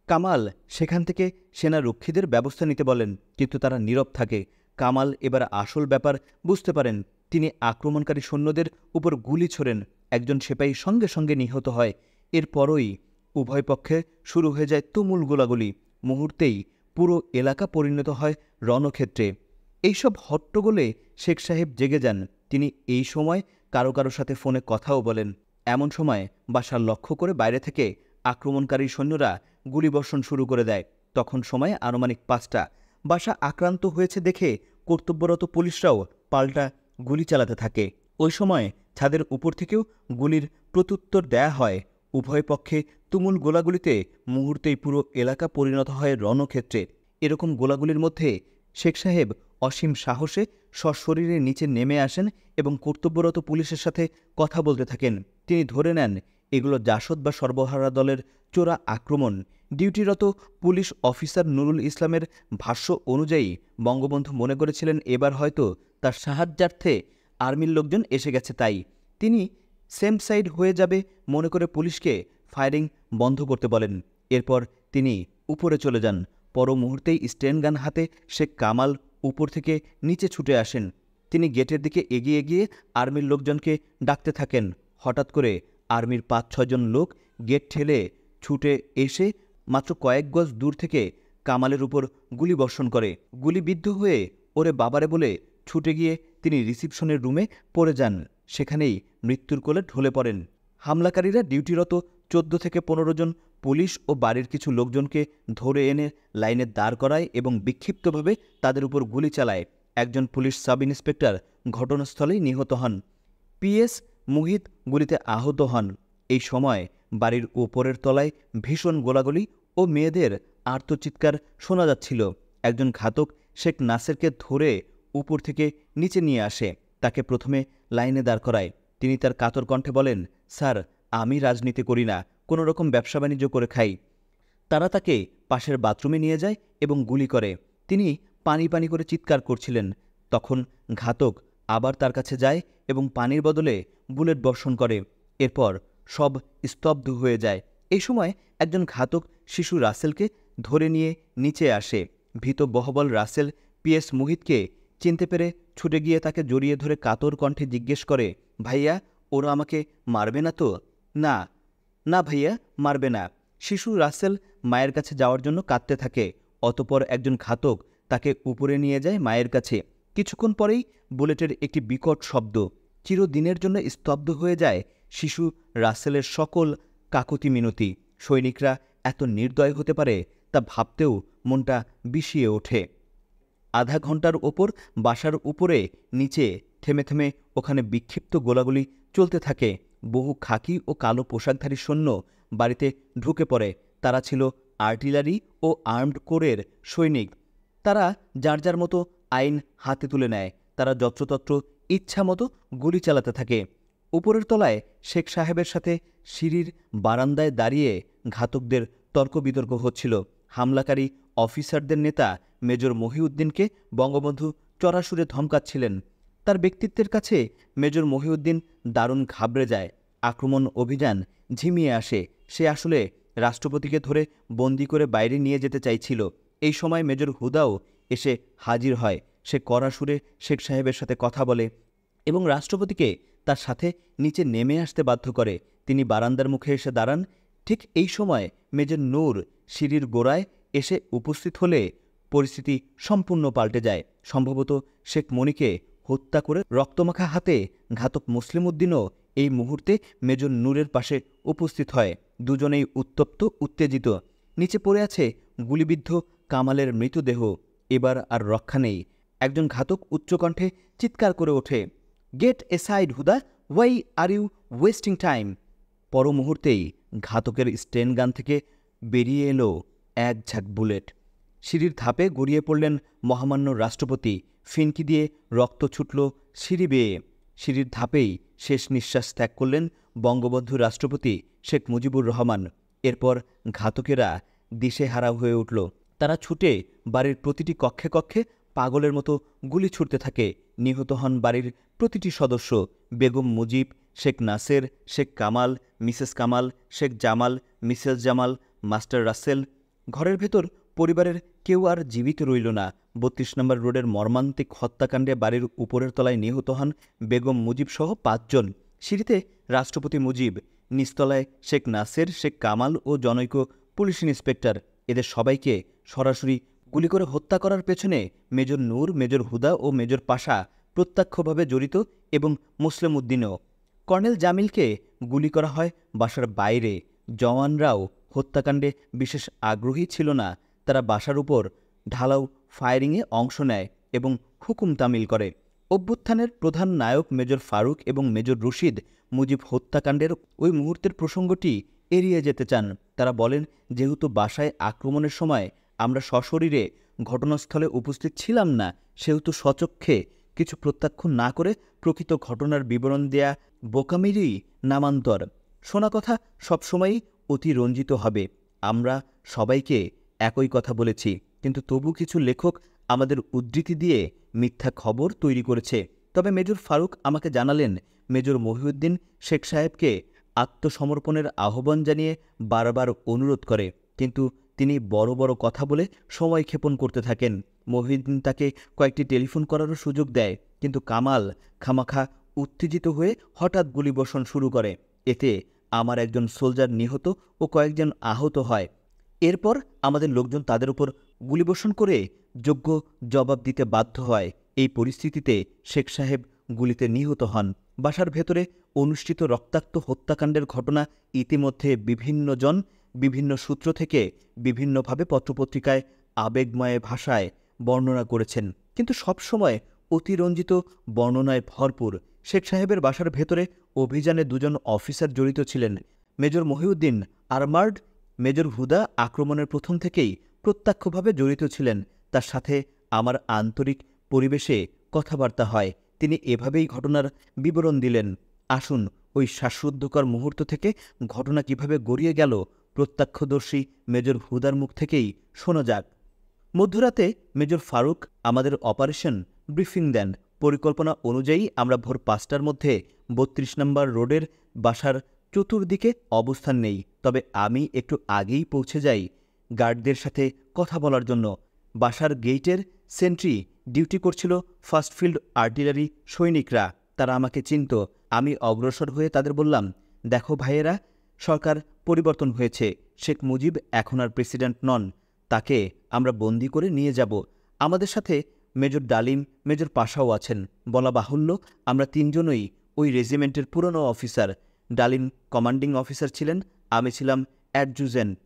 কামাল সেখান থেকে সেনারক্ষীদের ব্যবস্থা নিতে বলেন, কিন্তু তারা নীরব থাকে। কামাল এবার আসল ব্যাপার বুঝতে পারেন। তিনি আক্রমণকারী সৈন্যদের উপর গুলি ছোড়েন। একজন সেপাহী সঙ্গে সঙ্গে নিহত হয়। এরপরই উভয় পক্ষে শুরু হয়ে যায় তুমুল গোলাগুলি। মুহূর্তেই পুরো এলাকা পরিণত হয় রণক্ষেত্রে। এইসব হট্টগোলে শেখ সাহেব জেগে যান। তিনি এই সময় কারো কারো সাথে ফোনে কথাও বলেন। এমন সময় বাসা লক্ষ্য করে বাইরে থেকে আক্রমণকারী সৈন্যরা গুলিবর্ষণ শুরু করে দেয়। তখন সময় আনুমানিক ৫টা। বাসা আক্রান্ত হয়েছে দেখে কর্তব্যরত পুলিশরাও পাল্টা গুলি চালাতে থাকে। ওই সময় ছাদের উপর থেকেও গুলির প্রত্যুত্তর দেয়া হয়। উভয় পক্ষে তুমুল গোলাগুলিতে মুহূর্তেই পুরো এলাকা পরিণত হয় রণক্ষেত্রে। এরকম গোলাগুলির মধ্যে শেখ সাহেব অসীম সাহসে সশরীরে নিচে নেমে আসেন এবং কর্তব্যরত পুলিশের সাথে কথা বলতে থাকেন। তিনি ধরে নেন এগুলো জাসদ বা সর্বহারা দলের চোরা আক্রমণ। ডিউটিরত পুলিশ অফিসার নুরুল ইসলামের ভাষ্য অনুযায়ী বঙ্গবন্ধু মনে করেছিলেন এবার হয়তো তার সাহায্যার্থে আর্মির লোকজন এসে গেছে, তাই তিনি সেম সাইড হয়ে যাবে মনে করে পুলিশকে ফায়ারিং বন্ধ করতে বলেন। এরপর তিনি উপরে চলে যান। পর মুহূর্তেই স্টেনগান হাতে শেখ কামাল উপর থেকে নিচে ছুটে আসেন। তিনি গেটের দিকে এগিয়ে গিয়ে আর্মির লোকজনকে ডাকতে থাকেন। হঠাৎ করে আর্মির ৫-৬ জন লোক গেট ঠেলে ছুটে এসে মাত্র কয়েক গজ দূর থেকে কামালের উপর গুলি বর্ষণ করে। গুলিবিদ্ধ হয়ে ওরে বাবারে বলে ছুটে গিয়ে তিনি রিসিপশনের রুমে পড়ে যান। সেখানেই মৃত্যুর কোলে ঢলে পড়েন। হামলাকারীরা ডিউটিরত ১৪ থেকে ১৫ জন পুলিশ ও বাড়ির কিছু লোকজনকে ধরে এনে লাইনে দাঁড় করায় এবং বিক্ষিপ্তভাবে তাদের উপর গুলি চালায়। একজন পুলিশ সাব ইন্সপেক্টর ঘটনাস্থলেই নিহত হন। পিএস মুহিত গুলিতে আহত হন। এই সময় বাড়ির উপরের তলায় ভীষণ গোলাগুলি ও মেয়েদের আর্তচিৎকার শোনা যাচ্ছিল। একজন ঘাতক শেখ নাসেরকে ধরে উপর থেকে নিচে নিয়ে আসে, তাকে প্রথমে লাইনে দাঁড় করায়। তিনি তার কাতর কণ্ঠে বলেন, স্যার, আমি রাজনীতি করি না, কোনো রকম ব্যবসা বাণিজ্য করে খাই। তারা তাকে পাশের বাথরুমে নিয়ে যায় এবং গুলি করে। তিনি পানি পানি করে চিৎকার করছিলেন। তখন ঘাতক আবার তার কাছে যায় এবং পানির বদলে বুলেট বর্ষণ করে। এরপর সব স্তব্ধ হয়ে যায়। এই সময় একজন ঘাতক শিশু রাসেলকে ধরে নিয়ে নিচে আসে। ভীত বহবল রাসেল পিএস মুহিতকে চিনতে পেরে ছুটে গিয়ে তাকে জড়িয়ে ধরে কাতর কণ্ঠে জিজ্ঞেস করে, ভাইয়া, ওরা আমাকে মারবে না তো? না, না ভাইয়া, মারবে না। শিশু রাসেল মায়ের কাছে যাওয়ার জন্য কাঁদতে থাকে। অতপর একজন ঘাতক তাকে উপরে নিয়ে যায় মায়ের কাছে। কিছুক্ষণ পরেই বুলেটের একটি বিকট শব্দ। চিরদিনের জন্য স্তব্ধ হয়ে যায় শিশু রাসেলের সকল কাকুতি মিনতি। সৈনিকরা এত নির্দয় হতে পারে তা ভাবতেও মনটা বিষিয়ে ওঠে। আধা ঘন্টার ওপর বাসার উপরে নিচে থেমে থেমে ওখানে বিক্ষিপ্ত গোলাগুলি চলতে থাকে। বহু খাকি ও কালো পোশাকধারী সৈন্য বাড়িতে ঢুকে পড়ে। তারা ছিল আর্টিলারি ও আর্মড কোরের সৈনিক। তারা যার যার মতো আইন হাতে তুলে নেয়। তারা যত্রতত্র ইচ্ছা মতো গুলি চালাতে থাকে। উপরের তলায় শেখ সাহেবের সাথে সিঁড়ির বারান্দায় দাঁড়িয়ে ঘাতকদের তর্ক বিতর্ক হচ্ছিল। হামলাকারী অফিসারদের নেতা মেজর মহিউদ্দিনকে বঙ্গবন্ধু চড়া সুরে ধমকাচ্ছিলেন। তার ব্যক্তিত্বের কাছে মেজর মহিউদ্দিন দারুণ ঘাবড়ে যায়। আক্রমণ অভিযান ঝিমিয়ে আসে। সে আসলে রাষ্ট্রপতিকে ধরে বন্দি করে বাইরে নিয়ে যেতে চাইছিল। এই সময় মেজর হুদাও এসে হাজির হয়। সে কড়া সুরে শেখ সাহেবের সাথে কথা বলে এবং রাষ্ট্রপতিকে তার সাথে নিচে নেমে আসতে বাধ্য করে। তিনি বারান্দার মুখে এসে দাঁড়ান। ঠিক এই সময় মেজর নূর সিঁড়ির গোড়ায় এসে উপস্থিত হলে পরিস্থিতি সম্পূর্ণ পাল্টে যায়। সম্ভবত শেখ মনিকে হত্যা করে রক্তমাখা হাতে ঘাতক মুসলিম উদ্দিনও এই মুহূর্তে মেজর নূরের পাশে উপস্থিত হয়। দুজনেই উত্তপ্ত, উত্তেজিত। নিচে পড়ে আছে গুলিবিদ্ধ কামালের মৃতদেহ। এবার আর রক্ষা নেই। একজন ঘাতক উচ্চকণ্ঠে চিৎকার করে ওঠে, get a side Huda, why are you wasting time. পর মুহূর্তেই ঘাতকের স্টেন গান থেকে বেরিয়ে এলো এক ঝাঁক বুলেট। সিঁড়ির ধাপে গড়িয়ে পড়লেন মহামান্য রাষ্ট্রপতি। ফিনকি দিয়ে রক্ত ছুটল সিঁড়ি বেয়ে। সিঁড়ির ধাপেই শেষ নিঃশ্বাস ত্যাগ করলেন বঙ্গবন্ধু রাষ্ট্রপতি শেখ মুজিবুর রহমান। এরপর ঘাতকেরা দিশেহারা হয়ে উঠল। তারা ছুটে বাড়ির প্রতিটি কক্ষে কক্ষে পাগলের মতো গুলি ছুটতে থাকে। নিহত হন বাড়ির প্রতিটি সদস্য। Begum Mujib, Sheikh Naser, Sheikh Kamal, Mrs Kamal, Sheikh Jamal, Mrs Jamal, master Russel. ঘরের ভেতর পরিবারের কেউ আর জীবিত রইল না। ৩২ নম্বর রোডের মর্মান্তিক হত্যাকাণ্ডে বাড়ির উপরের তলায় নিহত হন বেগম মুজিব সহ ৫ জন। সিঁড়িতে রাষ্ট্রপতি মুজিব, নিচতলায় শেখ নাসের, শেখ কামাল ও জনৈক পুলিশ ইন্সপেক্টর। এদের সবাইকে সরাসরি গুলি করে হত্যা করার পেছনে মেজর নূর, মেজর হুদা ও মেজর পাশা প্রত্যক্ষভাবে জড়িত এবং মুসলিম উদ্দিনও। কর্নেল জামিলকে গুলি করা হয় বাসার বাইরে। জওয়ানরাও হত্যাকাণ্ডে বিশেষ আগ্রহী ছিল না। তারা বাসার উপর ঢালাও ফায়ারিংয়ে অংশ নেয় এবং হুকুম তামিল করে। অভ্যুত্থানের প্রধান নায়ক মেজর ফারুক এবং মেজর রশিদ মুজিব হত্যাকাণ্ডের ওই মুহূর্তের প্রসঙ্গটি এড়িয়ে যেতে চান। তারা বলেন, যেহেতু বাসায় আক্রমণের সময় আমরা সশরীরে ঘটনাস্থলে উপস্থিত ছিলাম না, সেহেতু স্বচক্ষে কিছু প্রত্যক্ষ না করে প্রকৃত ঘটনার বিবরণ দেয়া বোকামিরই নামান্তর। শোনা কথা সবসময়ই অতি রঞ্জিত হবে। আমরা সবাইকে একই কথা বলেছি, কিন্তু তবু কিছু লেখক আমাদের উদ্ধৃতি দিয়ে মিথ্যা খবর তৈরি করেছে। তবে মেজর ফারুক আমাকে জানালেন, মেজর মহিউদ্দিন শেখ সাহেবকে আত্মসমর্পণের আহ্বান জানিয়ে বারবার অনুরোধ করে, কিন্তু তিনি বড় বড় কথা বলে সময় ক্ষেপণ করতে থাকেন। মহিউদ্দিন তাকে কয়েকটি টেলিফোন করারও সুযোগ দেয়, কিন্তু কামাল খামাখা উত্তেজিত হয়ে হঠাৎ গুলিবর্ষণ শুরু করে। এতে আমার একজন সোলজার নিহত ও কয়েকজন আহত হয়। এরপর আমাদের লোকজন তাদের উপর গুলিবর্ষণ করে যোগ্য জবাব দিতে বাধ্য হয়। এই পরিস্থিতিতে শেখ সাহেব গুলিতে নিহত হন। বাসার ভেতরে অনুষ্ঠিত রক্তাক্ত হত্যাকাণ্ডের ঘটনা ইতিমধ্যে বিভিন্ন জন বিভিন্ন সূত্র থেকে বিভিন্নভাবে পত্রপত্রিকায় আবেগময় ভাষায় বর্ণনা করেছেন, কিন্তু সবসময় অতিরঞ্জিত বর্ণনায় ভরপুর। শেখ সাহেবের বাসার ভেতরে অভিযানে 2 জন অফিসার জড়িত ছিলেন। মেজর মহিউদ্দিন আর্মার্ড, মেজর হুদা আক্রমণের প্রথম থেকেই প্রত্যক্ষভাবে জড়িত ছিলেন। তার সাথে আমার আন্তরিক পরিবেশে কথাবার্তা হয়। তিনি এভাবেই ঘটনার বিবরণ দিলেন। আসুন ওই শ্বাসরুদ্ধকর মুহূর্ত থেকে ঘটনা কিভাবে গড়িয়ে গেল প্রত্যক্ষদর্শী মেজর হুদার মুখ থেকেই শোনা যাক। মধ্যরাতে মেজর ফারুক আমাদের অপারেশন ব্রিফিং দেন। পরিকল্পনা অনুযায়ী আমরা ভোর 5টার মধ্যে 32 নম্বর রোডের বাসার চতুর্দিকে অবস্থান নেই। তবে আমি একটু আগেই পৌঁছে যাই গার্ডদের সাথে কথা বলার জন্য। বাসার গেইটের সেন্ট্রি ডিউটি করছিল ফার্স্ট ফিল্ড আর্টিলারি সৈনিকরা। তারা আমাকে চিনত। আমি অগ্রসর হয়ে তাদের বললাম, দেখো ভাইয়েরা, সরকার পরিবর্তন হয়েছে। শেখ মুজিব এখন আর প্রেসিডেন্ট নন। তাকে আমরা বন্দি করে নিয়ে যাব। আমাদের সাথে মেজর ডালিম, মেজর পাশাও আছেন। বলা বাহুল্য, আমরা 3 জনই ওই রেজিমেন্টের পুরনো অফিসার। ডালিম কমান্ডিং অফিসার ছিলেন, আমি ছিলাম অ্যাডজুটেন্ট।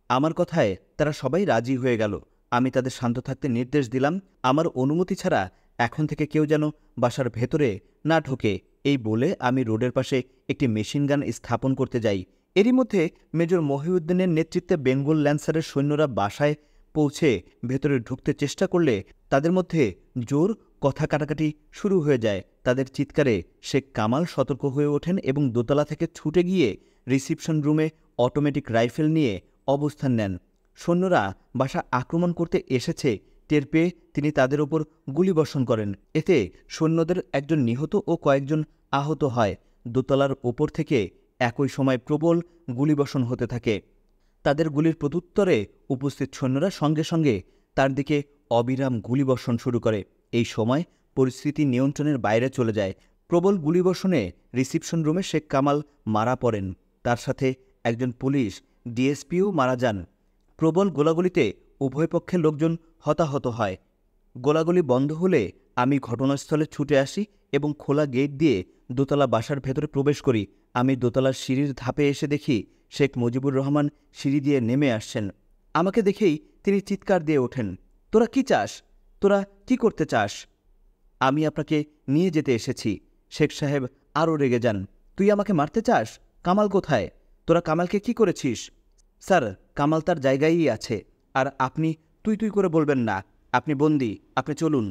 আমার কথায় তারা সবাই রাজি হয়ে গেল। আমি তাদের শান্ত থাকতে নির্দেশ দিলাম, আমার অনুমতি ছাড়া এখন থেকে কেউ যেন বাসার ভেতরে না ঢোকে। এই বলে আমি রোডের পাশে একটি মেশিনগান স্থাপন করতে যাই। এরই মধ্যে মেজর মহিউদ্দিনের নেতৃত্বে বেঙ্গল ল্যান্সারের সৈন্যরা বাসায় পৌঁছে ভেতরে ঢুকতে চেষ্টা করলে তাদের মধ্যে জোর কথা কাটাকাটি শুরু হয়ে যায়। তাদের চিৎকারে শেখ কামাল সতর্ক হয়ে ওঠেন এবং দোতলা থেকে ছুটে গিয়ে রিসিপশন রুমে অটোমেটিক রাইফেল নিয়ে অবস্থান নেন। সৈন্যরা বাসা আক্রমণ করতে এসেছে টের পেয়ে তিনি তাদের ওপর গুলিবর্ষণ করেন। এতে সৈন্যদের একজন নিহত ও কয়েকজন আহত হয়। দোতলার ওপর থেকে একই সময় প্রবল গুলিবর্ষণ হতে থাকে। তাদের গুলির প্রত্যুত্তরে উপস্থিত সৈন্যরা সঙ্গে সঙ্গে তার দিকে অবিরাম গুলিবর্ষণ শুরু করে। এই সময় পরিস্থিতি নিয়ন্ত্রণের বাইরে চলে যায়। প্রবল গুলিবর্ষণে রিসিপশন রুমে শেখ কামাল মারা পড়েন। তার সাথে একজন পুলিশ ডিএসপিও মারা যান। প্রবল গোলাগুলিতে উভয় পক্ষের লোকজন হতাহত হয়। গোলাগুলি বন্ধ হলে আমি ঘটনাস্থলে ছুটে আসি এবং খোলা গেট দিয়ে দোতলা বাসার ভেতরে প্রবেশ করি। আমি দোতলার সিঁড়ির ধাপে এসে দেখি শেখ মুজিবুর রহমান সিঁড়ি দিয়ে নেমে আসছেন। আমাকে দেখেই তিনি চিৎকার দিয়ে ওঠেন, তোরা কি চাস? তোরা কি করতে চাস? আমি আপনাকে নিয়ে যেতে এসেছি। শেখ সাহেব আরও রেগে যান, তুই আমাকে মারতে চাস? কামাল কোথায়? তোরা কামালকে কি করেছিস? স্যার, কামাল তার জায়গায়ই আছে, আর আপনি তুই তুই করে বলবেন না। আপনি বন্দী, আপনি চলুন।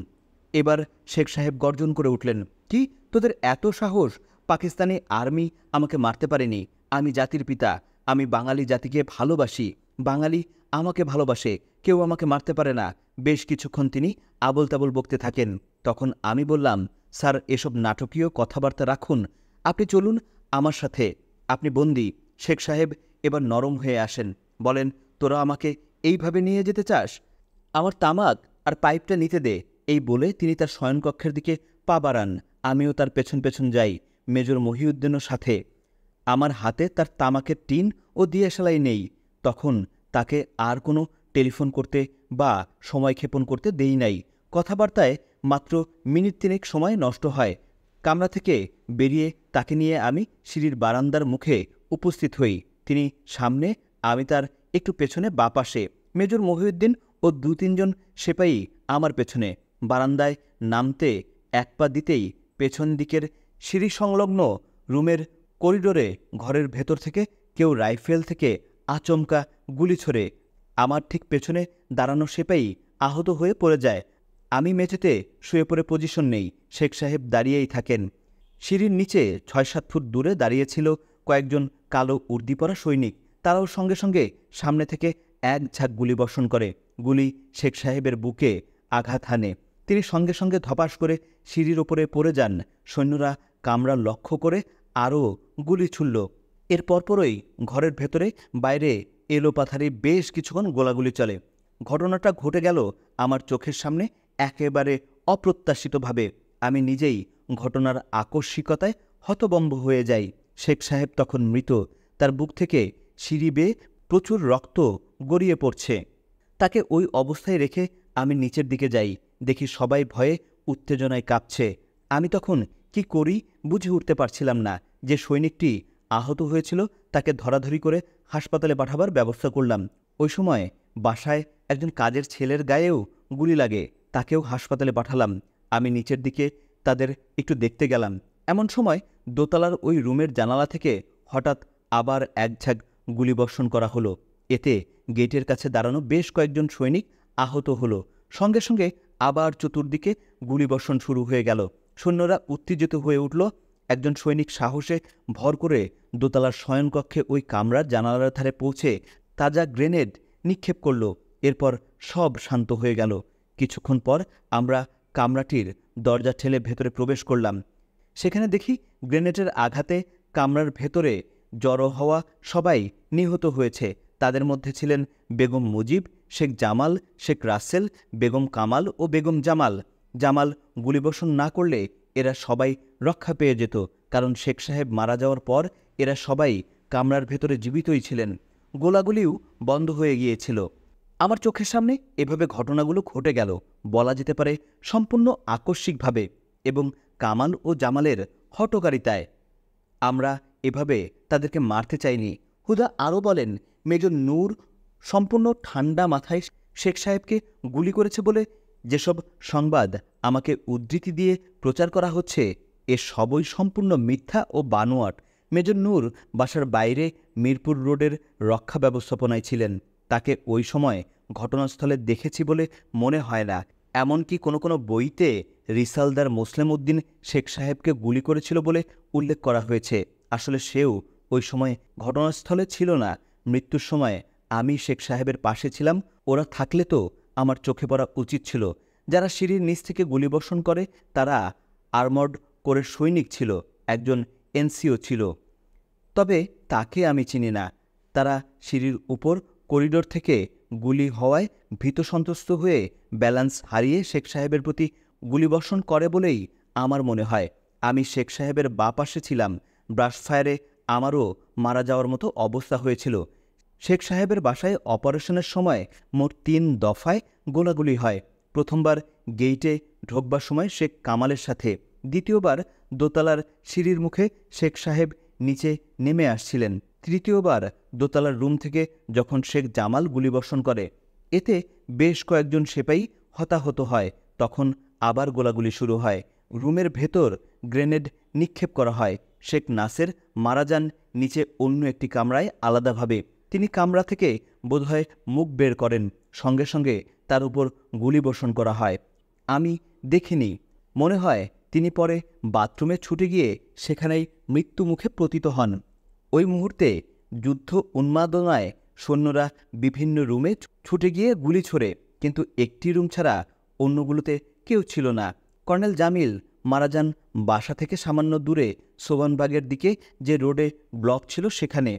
এবার শেখ সাহেব গর্জন করে উঠলেন, কি তোদের এত সাহস? পাকিস্তানি আর্মি আমাকে মারতে পারেনি। আমি জাতির পিতা, আমি বাঙালি জাতিকে ভালোবাসি, বাঙালি আমাকে ভালোবাসে, কেউ আমাকে মারতে পারে না। বেশ কিছুক্ষণ তিনি আবল তাবল বকতে থাকেন। তখন আমি বললাম, স্যার, এসব নাটকীয় কথাবার্তা রাখুন, আপনি চলুন আমার সাথে, আপনি বন্দী। শেখ সাহেব এবার নরম হয়ে আসেন, বলেন, তোরা আমাকে এইভাবে নিয়ে যেতে চাস? আমার তামাক আর পাইপটা নিতে দে। এই বলে তিনি তার শয়নকক্ষের দিকে পা বাড়ান। আমিও তার পেছন পেছন যাই, মেজর মহিউদ্দিনের সাথে। আমার হাতে তার তামাকের টিন ও দিয়াশালাই নেই। তখন তাকে আর কোনো টেলিফোন করতে বা সময় ক্ষেপণ করতে দেই নাই। কথাবার্তায় মাত্র মিনিট 3 সময় নষ্ট হয়। কামরা থেকে বেরিয়ে তাকে নিয়ে আমি সিঁড়ির বারান্দার মুখে উপস্থিত হই। তিনি সামনে, আমি তার একটু পেছনে বাঁ পাশে। মেজর মহিউদ্দিন ও 2-3 জন সেপাই আমার পেছনে। বারান্দায় নামতে 1 পা দিতেই পেছন দিকের সিঁড়ি সংলগ্ন রুমের করিডোরে ঘরের ভেতর থেকে কেউ রাইফেল থেকে আচমকা গুলি ছোড়ে। আমার ঠিক পেছনে দাঁড়ানো সেপাই আহত হয়ে পড়ে যায়। আমি মেঝেতে শুয়ে পড়ে পজিশন নেই। শেখ সাহেব দাঁড়িয়েই থাকেন। সিঁড়ির নিচে 6-7 ফুট দূরে দাঁড়িয়েছিল কয়েকজন কালো উর্দি পরা সৈনিক। তারাও সঙ্গে সঙ্গে সামনে থেকে এক ঝাঁক গুলি বর্ষণ করে। গুলি শেখ সাহেবের বুকে আঘাত হানে। তিনি সঙ্গে সঙ্গে ধপাস করে সিঁড়ির ওপরে পড়ে যান। সৈন্যরা কামরা লক্ষ্য করে আরও গুলি ছুড়ল। এর পরপরই ঘরের ভেতরে বাইরে এলোপাথারি বেশ কিছুক্ষণ গোলাগুলি চলে। ঘটনাটা ঘটে গেল আমার চোখের সামনে একেবারে অপ্রত্যাশিতভাবে। আমি নিজেই ঘটনার আকস্মিকতায় হতবম্ব হয়ে যাই। শেখ সাহেব তখন মৃত। তার বুক থেকে সিঁড়ি বেয়ে প্রচুর রক্ত গড়িয়ে পড়ছে। তাকে ওই অবস্থায় রেখে আমি নিচের দিকে যাই। দেখি সবাই ভয়ে উত্তেজনায় কাঁপছে। আমি তখন কি করি বুঝে উঠতে পারছিলাম না। যে সৈনিকটি আহত হয়েছিল তাকে ধরাধরি করে হাসপাতালে পাঠাবার ব্যবস্থা করলাম। ওই সময় বাসায় একজন কাজের ছেলের গায়েও গুলি লাগে, তাকেও হাসপাতালে পাঠালাম। আমি নিচের দিকে তাদের একটু দেখতে গেলাম। এমন সময় দোতলার ওই রুমের জানালা থেকে হঠাৎ আবার একঝাঁক গুলিবর্ষণ করা হলো। এতে গেটের কাছে দাঁড়ানো বেশ কয়েকজন সৈনিক আহত হলো। সঙ্গে সঙ্গে আবার চতুর্দিকে গুলিবর্ষণ শুরু হয়ে গেল। সৈন্যরা উত্তেজিত হয়ে উঠল। একজন সৈনিক সাহসে ভর করে দোতলার শয়নকক্ষে ওই কামরার জানালার ধারে পৌঁছে তাজা গ্রেনেড নিক্ষেপ করল। এরপর সব শান্ত হয়ে গেল। কিছুক্ষণ পর আমরা কামরাটির দরজা ঠেলে ভেতরে প্রবেশ করলাম। সেখানে দেখি গ্রেনেডের আঘাতে কামরার ভেতরে জড়ো হওয়া সবাই নিহত হয়েছে। তাদের মধ্যে ছিলেন বেগম মুজিব, শেখ জামাল, শেখ রাসেল, বেগম কামাল ও বেগম জামাল। জামাল গুলিবর্ষণ না করলে এরা সবাই রক্ষা পেয়ে যেত, কারণ শেখ সাহেব মারা যাওয়ার পর এরা সবাই কামরার ভেতরে জীবিতই ছিলেন। গোলাগুলিও বন্ধ হয়ে গিয়েছিল। আমার চোখের সামনে এভাবে ঘটনাগুলো ঘটে গেল, বলা যেতে পারে সম্পূর্ণ আকস্মিকভাবে এবং কামাল ও জামালের হঠকারিতায়। আমরা এভাবে তাদেরকে মারতে চাইনি। হুদা আরও বলেন, মেজর নূর সম্পূর্ণ ঠান্ডা মাথায় শেখ সাহেবকে গুলি করেছে বলে যেসব সংবাদ আমাকে উদ্ধৃতি দিয়ে প্রচার করা হচ্ছে, এ সবই সম্পূর্ণ মিথ্যা ও বানোয়াট। মেজর নূর বাসার বাইরে মিরপুর রোডের রক্ষা ব্যবস্থাপনায় ছিলেন। তাকে ওই সময় ঘটনাস্থলে দেখেছি বলে মনে হয় না। এমনকি কোনো কোনো বইতে রিসালদার মোসলেম উদ্দিন শেখ সাহেবকে গুলি করেছিল বলে উল্লেখ করা হয়েছে। আসলে সেও ওই সময় ঘটনাস্থলে ছিল না। মৃত্যুর সময় আমি শেখ সাহেবের পাশে ছিলাম। ওরা থাকলে তো আমার চোখে পড়া উচিত ছিল। যারা সিঁড়ির নিচ থেকে গুলিবর্ষণ করে তারা আর্মড করে সৈনিক ছিল, একজন এনসিও ছিল, তবে তাকে আমি চিনি না। তারা সিঁড়ির উপর করিডোর থেকে গুলি হওয়ায় ভীত সন্ত্রস্ত হয়ে ব্যালেন্স হারিয়ে শেখ সাহেবের প্রতি গুলিবর্ষণ করে বলেই আমার মনে হয়। আমি শেখ সাহেবের বাঁ পাশে ছিলাম। ব্রাশফায়ারে আমারও মারা যাওয়ার মতো অবস্থা হয়েছিল। শেখ সাহেবের বাসায় অপারেশনের সময় মোট 3 দফায় গোলাগুলি হয়। প্রথমবার গেইটে ঢোকবার সময় শেখ কামালের সাথে, দ্বিতীয়বার দোতলার সিঁড়ির মুখে শেখ সাহেব নিচে নেমে আসছিলেন, তৃতীয়বার দোতলার রুম থেকে যখন শেখ জামাল গুলিবর্ষণ করে। এতে বেশ কয়েকজন সেপাই হতাহত হয়। তখন আবার গোলাগুলি শুরু হয়। রুমের ভেতর গ্রেনেড নিক্ষেপ করা হয়। শেখ নাসের মারা যান নিচে অন্য একটি কামরায় আলাদাভাবে। তিনি কামরা থেকে বোধহয় মুখ বের করেন, সঙ্গে সঙ্গে তার উপর গুলিবর্ষণ করা হয়। আমি দেখিনি। মনে হয় তিনি পরে বাথরুমে ছুটে গিয়ে সেখানেই মৃত্যুমুখে পতিত হন। ওই মুহূর্তে যুদ্ধ উন্মাদনায় সৈন্যরা বিভিন্ন রুমে ছুটে গিয়ে গুলি ছোড়ে, কিন্তু একটি রুম ছাড়া অন্যগুলোতে কেউ ছিল না। কর্নেল জামিল মারা যান বাসা থেকে সামান্য দূরে সোবানবাগের দিকে যে রোডে ব্লক ছিল সেখানে।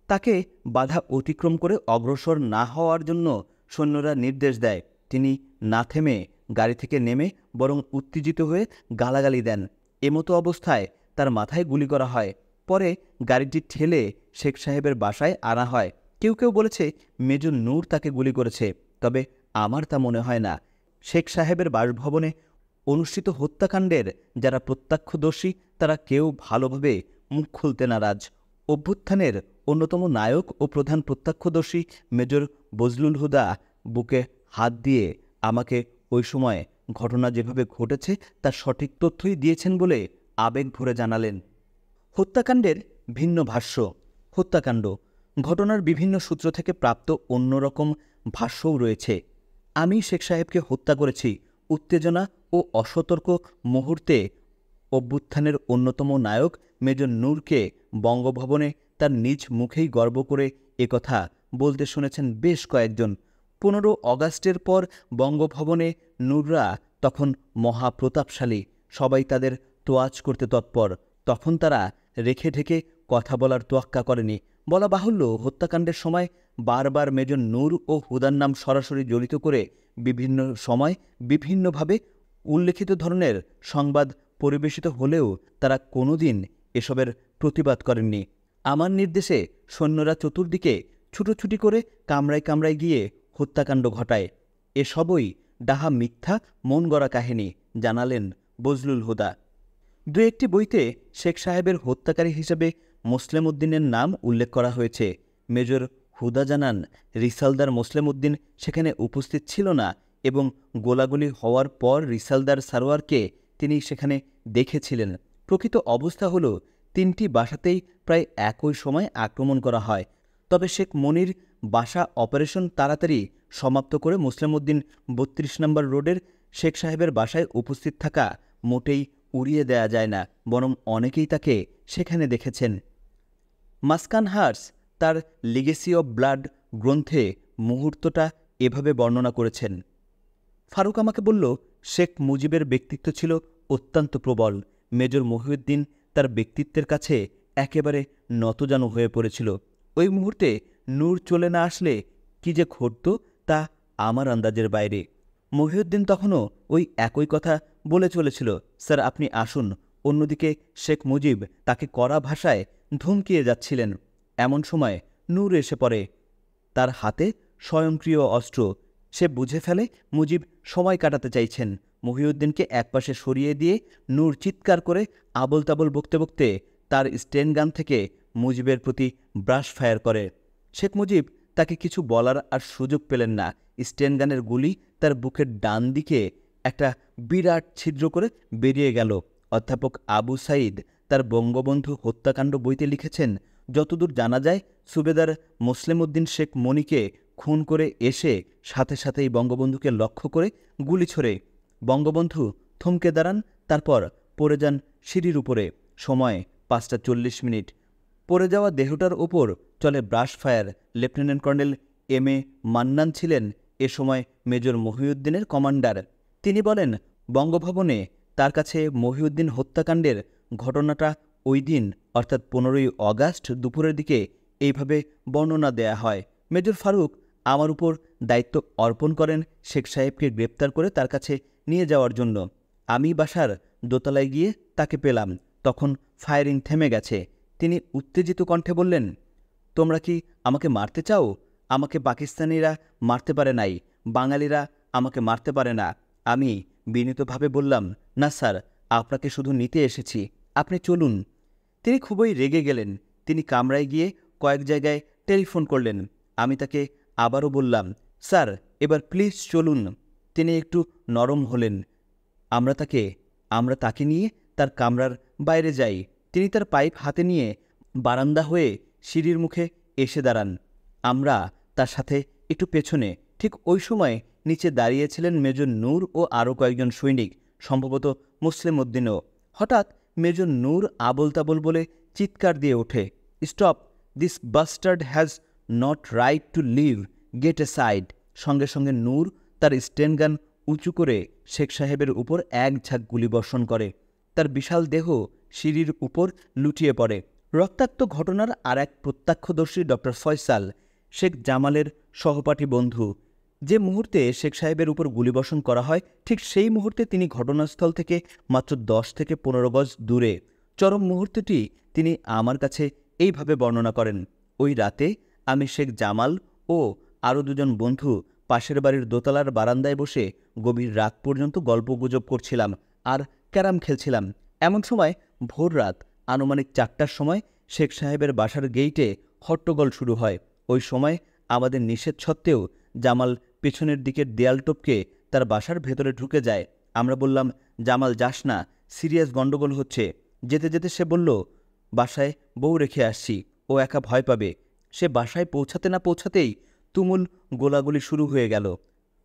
তাকে বাধা অতিক্রম করে অগ্রসর না হওয়ার জন্য সৈন্যরা নির্দেশ দেয়। তিনি না থেমে গাড়ি থেকে নেমে বরং উত্তেজিত হয়ে গালাগালি দেন। এমতো অবস্থায় তার মাথায় গুলি করা হয়। পরে গাড়িটি ঠেলে শেখ সাহেবের বাসায় আনা হয়। কেউ কেউ বলেছে মেজর নূর তাকে গুলি করেছে, তবে আমার তা মনে হয় না। শেখ সাহেবের বাসভবনে অনুষ্ঠিত হত্যাকাণ্ডের যারা প্রত্যক্ষদর্শী তারা কেউ ভালোভাবে মুখ খুলতে নারাজ। অভ্যুত্থানের অন্যতম নায়ক ও প্রধান প্রত্যক্ষদর্শী মেজর বজলুল হুদা বুকে হাত দিয়ে আমাকে ওই সময় ঘটনা যেভাবে ঘটেছে তার সঠিক তথ্যই দিয়েছেন বলে আবেগ ভরে জানালেন। হত্যাকাণ্ডের ভিন্ন ভাষ্য। হত্যাকাণ্ড ঘটনার বিভিন্ন সূত্র থেকে প্রাপ্ত অন্যরকম ভাষ্যও রয়েছে। আমি শেখ সাহেবকে হত্যা করেছি। উত্তেজনা ও অসতর্ক মুহূর্তে অভ্যুত্থানের অন্যতম নায়ক মেজর নূরকে বঙ্গভবনে তার নিজ মুখেই গর্ব করে একথা বলতে শুনেছেন বেশ কয়েকজন। 15 অগাস্টের পর বঙ্গভবনে নূররা তখন মহাপ্রতাপশালী, সবাই তাদের তোয়াজ করতে তৎপর। তখন তারা রেখে ঢেকে কথা বলার তোয়াক্কা করেনি। বলা বাহুল্য, হত্যাকাণ্ডের সময় বারবার মেজর নূর ও হুদার নাম সরাসরি জড়িত করে বিভিন্ন সময় বিভিন্নভাবে উল্লেখিত ধরনের সংবাদ পরিবেশিত হলেও তারা কোনোদিন এসবের প্রতিবাদ করেননি। আমার নির্দেশে সৈন্যরা চতুর্দিকে ছুটোছুটি করে কামরায় কামরায় গিয়ে হত্যাকাণ্ড ঘটায়। এসবই ডাহা মিথ্যা মন গড়া কাহিনী, জানালেন বজলুল হুদা। দু একটি বইতে শেখ সাহেবের হত্যাকারী হিসেবে মোসলেম উদ্দিনের নাম উল্লেখ করা হয়েছে। মেজর হুদা জানান, রিসালদার মোসলেম উদ্দিন সেখানে উপস্থিত ছিল না এবং গোলাগুলি হওয়ার পর রিসালদার সারোয়ারকে তিনি সেখানে দেখেছিলেন। প্রকৃত অবস্থা হলো 3টি বাসাতেই প্রায় একই সময় আক্রমণ করা হয়। তবে শেখ মনির বাসা অপারেশন তাড়াতাড়ি সমাপ্ত করে মুসলিম উদ্দিন 32 নম্বর রোডের শেখ সাহেবের বাসায় উপস্থিত থাকা মোটেই উড়িয়ে দেয়া যায় না, বরং অনেকেই তাকে সেখানে দেখেছেন। মাসকান হার্স তার লিগেসি অব ব্লাড গ্রন্থে মুহূর্তটা এভাবে বর্ণনা করেছেন। ফারুক আমাকে বলল, শেখ মুজিবের ব্যক্তিত্ব ছিল অত্যন্ত প্রবল। মেজর মহিউদ্দিন তার ব্যক্তিত্বের কাছে একেবারে নতজানু হয়ে পড়েছিল। ওই মুহূর্তে নূর চলে না আসলে কি যে ঘটত তা আমার আন্দাজের বাইরে। মহিউদ্দিন তখনও ওই একই কথা বলে চলেছিল, স্যার আপনি আসুন। অন্যদিকে শেখ মুজিব তাকে কড়া ভাষায় ধমকিয়ে যাচ্ছিলেন। এমন সময় নূর এসে পড়ে, তার হাতে স্বয়ংক্রিয় অস্ত্র। সে বুঝে ফেলে মুজিব সময় কাটাতে চাইছেন। মহিউদ্দিনকে একপাশে সরিয়ে দিয়ে নূর চিৎকার করে আবল তাবল বকতে বকতে তার স্টেন গান থেকে মুজিবের প্রতি ব্রাশ ফায়ার করে। শেখ মুজিব তাকে কিছু বলার আর সুযোগ পেলেন না। স্টেন গানের গুলি তার বুকের ডান দিকে একটা বিরাট ছিদ্র করে বেরিয়ে গেল। অধ্যাপক আবু সাঈদ তার বঙ্গবন্ধু হত্যাকাণ্ড বইতে লিখেছেন, যতদূর জানা যায় সুবেদার মুসলিম উদ্দিন শেখ মনিকে খুন করে এসে সাথে সাথেই বঙ্গবন্ধুকে লক্ষ্য করে গুলি ছোড়ে। বঙ্গবন্ধু থমকে দাঁড়ান, তারপর পড়ে যান সিঁড়ির উপরে। সময় 5:40। পড়ে যাওয়া দেহটার ওপর চলে brush fire. Lieutenant colonel M A. Mannan ছিলেন এ সময় মেজর মহিউদ্দিনের কমান্ডার। তিনি বলেন, বঙ্গভবনে তার কাছে মহিউদ্দিন হত্যাকাণ্ডের ঘটনাটা ওই দিন অর্থাৎ 15ই অগাস্ট দুপুরের দিকে এইভাবে বর্ণনা দেয়া হয়। মেজর ফারুক আমার উপর দায়িত্ব অর্পণ করেন শেখ সাহেবকে গ্রেপ্তার করে তার কাছে নিয়ে যাওয়ার জন্য। আমি বাসার দোতলায় গিয়ে তাকে পেলাম। তখন ফায়ারিং থেমে গেছে। তিনি উত্তেজিত কণ্ঠে বললেন, তোমরা কি আমাকে মারতে চাও? আমাকে পাকিস্তানিরা মারতে পারে নাই, বাঙালিরা আমাকে মারতে পারে না। আমি বিনীতভাবে বললাম, না স্যার, আপনাকে শুধু নিতে এসেছি, আপনি চলুন। তিনি খুবই রেগে গেলেন। তিনি কামরায় গিয়ে কয়েক জায়গায় টেলিফোন করলেন। আমি তাকে আবারও বললাম, স্যার এবার প্লিজ চলুন। তিনি একটু নরম হলেন। আমরা তাকে নিয়ে তার কামরার বাইরে যাই। তিনি তার পাইপ হাতে নিয়ে বারান্দা হয়ে সিঁড়ির মুখে এসে দাঁড়ান। আমরা তার সাথে একটু পেছনে। ঠিক ওই সময় নিচে দাঁড়িয়েছিলেন মেজর নূর ও আরও কয়েকজন সৈনিক, সম্ভবত মুসলিম উদ্দিনও। হঠাৎ মেজর নূর আবল তাবল বলে চিৎকার দিয়ে ওঠে, stop, this bastard has not right to live, get a side. সঙ্গে সঙ্গে নূর তার স্টেন গান উঁচু করে শেখ সাহেবের উপর এক ঝাঁক গুলিবর্ষণ করে। তার বিশাল দেহ সিঁড়ির উপর লুটিয়ে পড়ে। রক্তাক্ত ঘটনার আর এক প্রত্যক্ষদর্শী ডক্টর ফয়সাল, শেখ জামালের সহপাঠী বন্ধু। যে মুহূর্তে শেখ সাহেবের উপর গুলিবর্ষণ করা হয় ঠিক সেই মুহূর্তে তিনি ঘটনাস্থল থেকে মাত্র 10 থেকে 15 গজ দূরে। চরম মুহূর্তটি তিনি আমার কাছে এইভাবে বর্ণনা করেন, ওই রাতে আমি শেখ জামাল ও আরও 2জন বন্ধু পাশের বাড়ির দোতলার বারান্দায় বসে গভীর রাত পর্যন্ত গল্পগুজব করছিলাম আর ক্যারাম খেলছিলাম। এমন সময় ভোর রাত আনুমানিক 4টার সময় শেখ সাহেবের বাসার গেইটে হট্টগোল শুরু হয়। ওই সময় আমাদের নিষেধ সত্ত্বেও জামাল পেছনের দিকের দেয়াল টপকে তার বাসার ভেতরে ঢুকে যায়। আমরা বললাম, জামাল যাস না, সিরিয়াস গণ্ডগোল হচ্ছে। যেতে যেতে সে বলল, বাসায় বউ রেখে আসছি, ও একা ভয় পাবে। সে বাসায় পৌঁছাতে না পৌঁছাতেই তুমুল গোলাগুলি শুরু হয়ে গেল।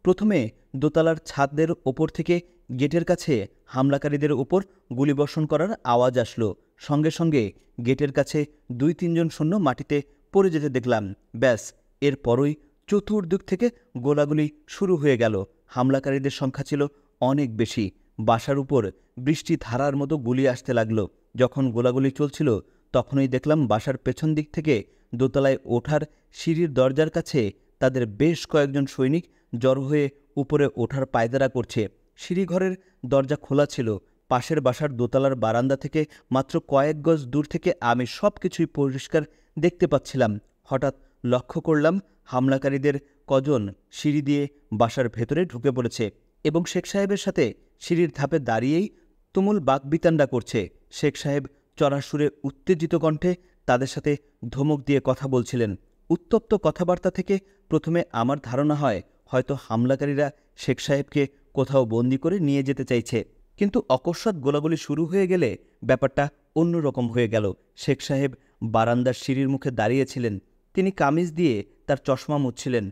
প্রথমে দোতলার ছাদের ওপর থেকে গেটের কাছে হামলাকারীদের ওপর গুলিবর্ষণ করার আওয়াজ আসলো। সঙ্গে সঙ্গে গেটের কাছে 2-3 জন সৈন্য মাটিতে পড়ে যেতে দেখলাম। ব্যাস, এরপরই চতুর্দিক থেকে গোলাগুলি শুরু হয়ে গেল। হামলাকারীদের সংখ্যা ছিল অনেক বেশি। বাসার উপর বৃষ্টি ধারার মতো গুলি আসতে লাগলো। যখন গোলাগুলি চলছিল তখনই দেখলাম বাসার পেছন দিক থেকে দোতলায় ওঠার সিঁড়ির দরজার কাছে তাদের বেশ কয়েকজন সৈনিক জড়ো হয়ে উপরে ওঠার পায়তারা করছে। সিঁড়িঘরের দরজা খোলা ছিল। পাশের বাসার দোতলার বারান্দা থেকে মাত্র কয়েক গজ দূর থেকে আমি সব কিছুই পরিষ্কার দেখতে পাচ্ছিলাম। হঠাৎ লক্ষ্য করলাম হামলাকারীদের কজন সিঁড়ি দিয়ে বাসার ভেতরে ঢুকে পড়েছে এবং শেখ সাহেবের সাথে সিঁড়ির ধাপে দাঁড়িয়েই তুমুল বাকবিতান্ডা করছে। শেখ সাহেব চড়া সুরে উত্তেজিত কণ্ঠে তাদের সাথে ধমক দিয়ে কথা বলছিলেন। উত্তপ্ত কথাবার্তা থেকে প্রথমে আমার ধারণা হয় হয়তো হামলাকারীরা শেখ সাহেবকে কোথাও বন্দি করে নিয়ে যেতে চাইছে। কিন্তু অকস্মাৎ গোলাগুলি শুরু হয়ে গেলে ব্যাপারটা অন্যরকম হয়ে গেল। শেখ সাহেব বারান্দার সিঁড়ির মুখে দাঁড়িয়েছিলেন। তিনি কামিজ দিয়ে তার চশমা মুছছিলেন।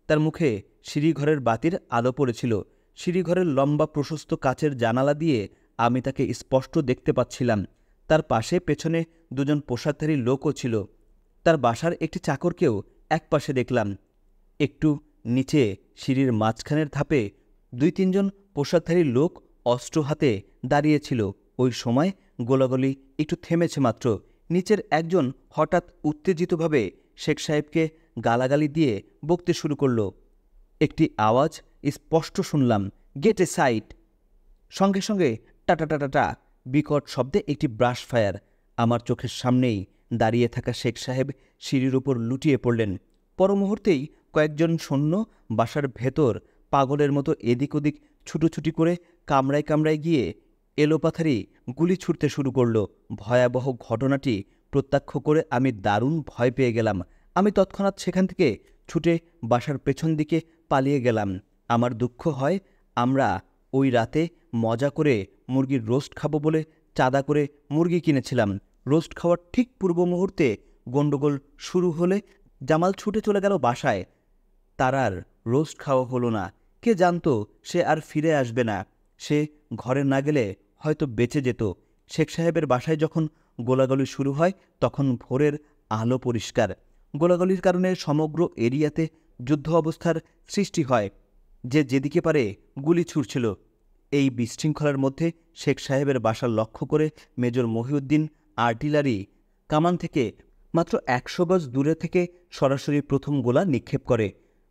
তার মুখে সিঁড়িঘরের বাতির আলো পড়েছিল। সিঁড়িঘরের লম্বা প্রশস্ত কাচের জানালা দিয়ে আমি তাকে স্পষ্ট দেখতে পাচ্ছিলাম। তার পাশে পেছনে দুজন পোশাকধারী লোকও ছিল। তার বাসার একটি চাকরকেও একপাশে দেখলাম। একটু নিচে সিঁড়ির মাঝখানের ধাপে 2-3 জন পোশাকধারী লোক অস্ত্র হাতে দাঁড়িয়েছিল। ওই সময় গোলাগুলি একটু থেমেছে মাত্র। নিচের একজন হঠাৎ উত্তেজিতভাবে শেখ সাহেবকে গালাগালি দিয়ে বকতে শুরু করল। একটি আওয়াজ স্পষ্ট শুনলাম, গেট এ সাইড। সঙ্গে সঙ্গে টাটাটাটাটা বিকট শব্দে একটি ব্রাশ ফায়ার। আমার চোখের সামনেই দাঁড়িয়ে থাকা শেখ সাহেব সিঁড়ির উপর লুটিয়ে পড়লেন। পর মুহূর্তেই কয়েকজন সৈন্য বাসার ভেতর পাগলের মতো এদিক ওদিক ছুটোছুটি করে কামড়ায় কামড়ায় গিয়ে এলোপাথারি গুলি ছুটতে শুরু করল। ভয়াবহ ঘটনাটি প্রত্যক্ষ করে আমি দারুণ ভয় পেয়ে গেলাম। আমি তৎক্ষণাৎ সেখান থেকে ছুটে বাসার পেছন দিকে পালিয়ে গেলাম। আমার দুঃখ হয়, আমরা ওই রাতে মজা করে মুরগির রোস্ট খাবো বলে চাঁদা করে মুরগি কিনেছিলাম। রোস্ট খাওয়ার ঠিক পূর্ব মুহূর্তে গণ্ডগোল শুরু হলে জামাল ছুটে চলে গেল বাসায়। তার আর রোস্ট খাওয়া হলো না। কে জানতো সে আর ফিরে আসবে না। সে ঘরে না গেলে হয়তো বেঁচে যেত। শেখ সাহেবের বাসায় যখন গোলাগুলি শুরু হয় তখন ভোরের আলো পরিষ্কার। গোলাগুলির কারণে সমগ্র এরিয়াতে যুদ্ধ অবস্থার সৃষ্টি হয়। যে যেদিকে পারে গুলি ছুড়ছিল। এই বিশৃঙ্খলার মধ্যে শেখ সাহেবের বাসা লক্ষ্য করে মেজর মহিউদ্দিন আর্টিলারি কামান থেকে মাত্র 100 গজ দূরে থেকে সরাসরি প্রথম গোলা নিক্ষেপ করে।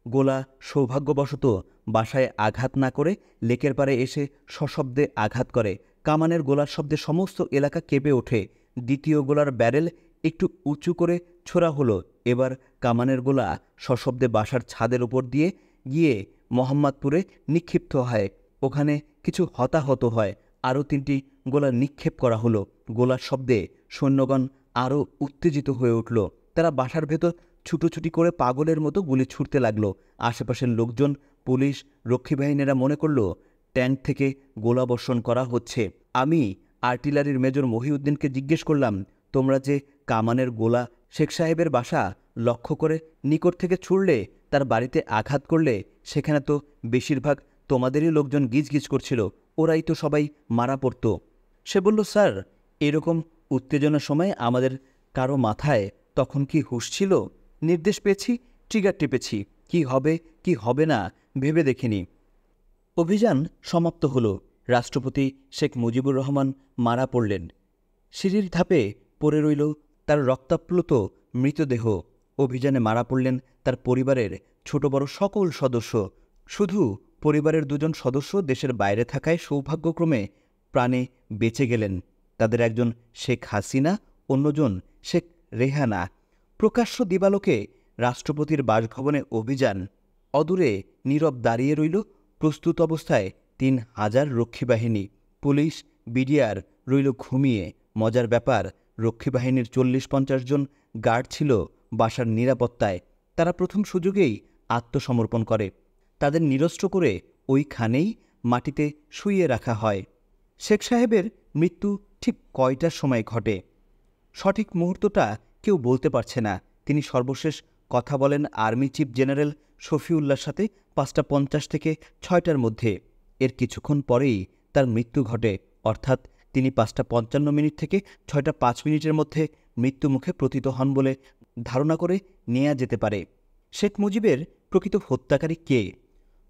গোলা সৌভাগ্যবশত বাসায় আঘাত না করে লেকের পাড়ে এসে সশব্দে আঘাত করে। কামানের গোলার শব্দে সমস্ত এলাকা কেঁপে ওঠে। দ্বিতীয় গোলার ব্যারেল একটু উঁচু করে ছোড়া হলো। এবার কামানের গোলা সশব্দে বাসার ছাদের উপর দিয়ে গিয়ে মোহাম্মদপুরে নিক্ষিপ্ত হয়। ওখানে কিছু হতাহত হয়। আরও 3টি গোলা নিক্ষেপ করা হলো। গোলার শব্দে সৈন্যগণ আরও উত্তেজিত হয়ে উঠল। তারা বাসার ভেতর ছুটোছুটি করে পাগলের মতো গুলি ছুটতে লাগলো। আশেপাশের লোকজন, পুলিশ, রক্ষী বাহিনীরা মনে করল ট্যাঙ্ক থেকে গোলাবর্ষণ করা হচ্ছে। আমি আর্টিলারির মেজর মহিউদ্দিনকে জিজ্ঞেস করলাম, তোমরা যে কামানের গোলা শেখ সাহেবের বাসা লক্ষ্য করে নিকট থেকে ছুড়লে, তার বাড়িতে আঘাত করলে, সেখানে তো বেশিরভাগ তোমাদেরই লোকজন গিজগিজ করছিল, ওরাই তো সবাই মারা পড়ত। সে বলল, স্যার, এরকম উত্তেজনার সময় আমাদের কারো মাথায় তখন কি হুঁশ ছিল? নির্দেশ পেয়েছি, ট্রিগার টিপেছি, কি হবে কি হবে না ভেবে দেখিনি। অভিযান সমাপ্ত হলো। রাষ্ট্রপতি শেখ মুজিবুর রহমান মারা পড়লেন। সিঁড়ির ধাপে পড়ে রইল তার রক্তাপ্লুত মৃতদেহ। অভিযানে মারা পড়লেন তার পরিবারের ছোট বড় সকল সদস্য। শুধু পরিবারের 2জন সদস্য দেশের বাইরে থাকায় সৌভাগ্যক্রমে প্রাণে বেঁচে গেলেন। তাদের একজন শেখ হাসিনা, অন্যজন শেখ রেহানা। প্রকাশ্য দিবালোকে রাষ্ট্রপতির বাসভবনে অভিযান। অদূরে নীরব দাঁড়িয়ে রইল প্রস্তুত অবস্থায় 3000 রক্ষী বাহিনী। পুলিশ, বিডিআর রইল ঘুমিয়ে। মজার ব্যাপার, রক্ষী বাহিনীর 40-50 জন গার্ড ছিল বাসার নিরাপত্তায়। তারা প্রথম সুযোগেই আত্মসমর্পণ করে। তাদের নিরস্ত্র করে ওইখানেই মাটিতে শুইয়ে রাখা হয়। শেখ সাহেবের মৃত্যু ঠিক কয়টার সময় ঘটে সঠিক মুহূর্তটা কেউ বলতে পারছে না। তিনি সর্বশেষ কথা বলেন আর্মি চিফ জেনারেল শফিউল্লাহর সাথে 5:50 থেকে 6টার মধ্যে। এর কিছুক্ষণ পরেই তার মৃত্যু ঘটে, অর্থাৎ তিনি 5:55 থেকে 6:05 মধ্যে মৃত্যুমুখে পতিত হন বলে ধারণা করে নেওয়া যেতে পারে। শেখ মুজিবের প্রকৃত হত্যাকারী কে?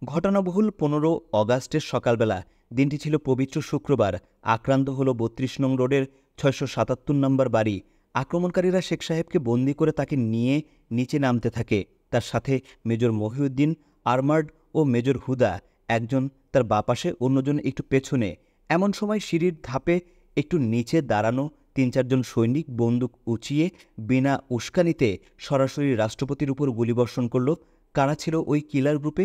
ঘটনাবহুল 15 অগাস্টের সকালবেলা। দিনটি ছিল পবিত্র শুক্রবার। আক্রান্ত হল 32 নং রোডের 677 নম্বর বাড়ি। আক্রমণকারীরা শেখ সাহেবকে বন্দি করে তাকে নিয়ে নিচে নামতে থাকে। তার সাথে মেজর মহিউদ্দিন আর্মার্ড ও মেজর হুদা, একজন তার বাপাশে, অন্যজন একটু পেছনে। এমন সময় সিঁড়ির ধাপে একটু নিচে দাঁড়ানো 3-4 জন সৈনিক বন্দুক উঁচিয়ে বিনা উস্কানিতে সরাসরি রাষ্ট্রপতির উপর গুলিবর্ষণ করল। কারা ছিল ওই কিলার গ্রুপে?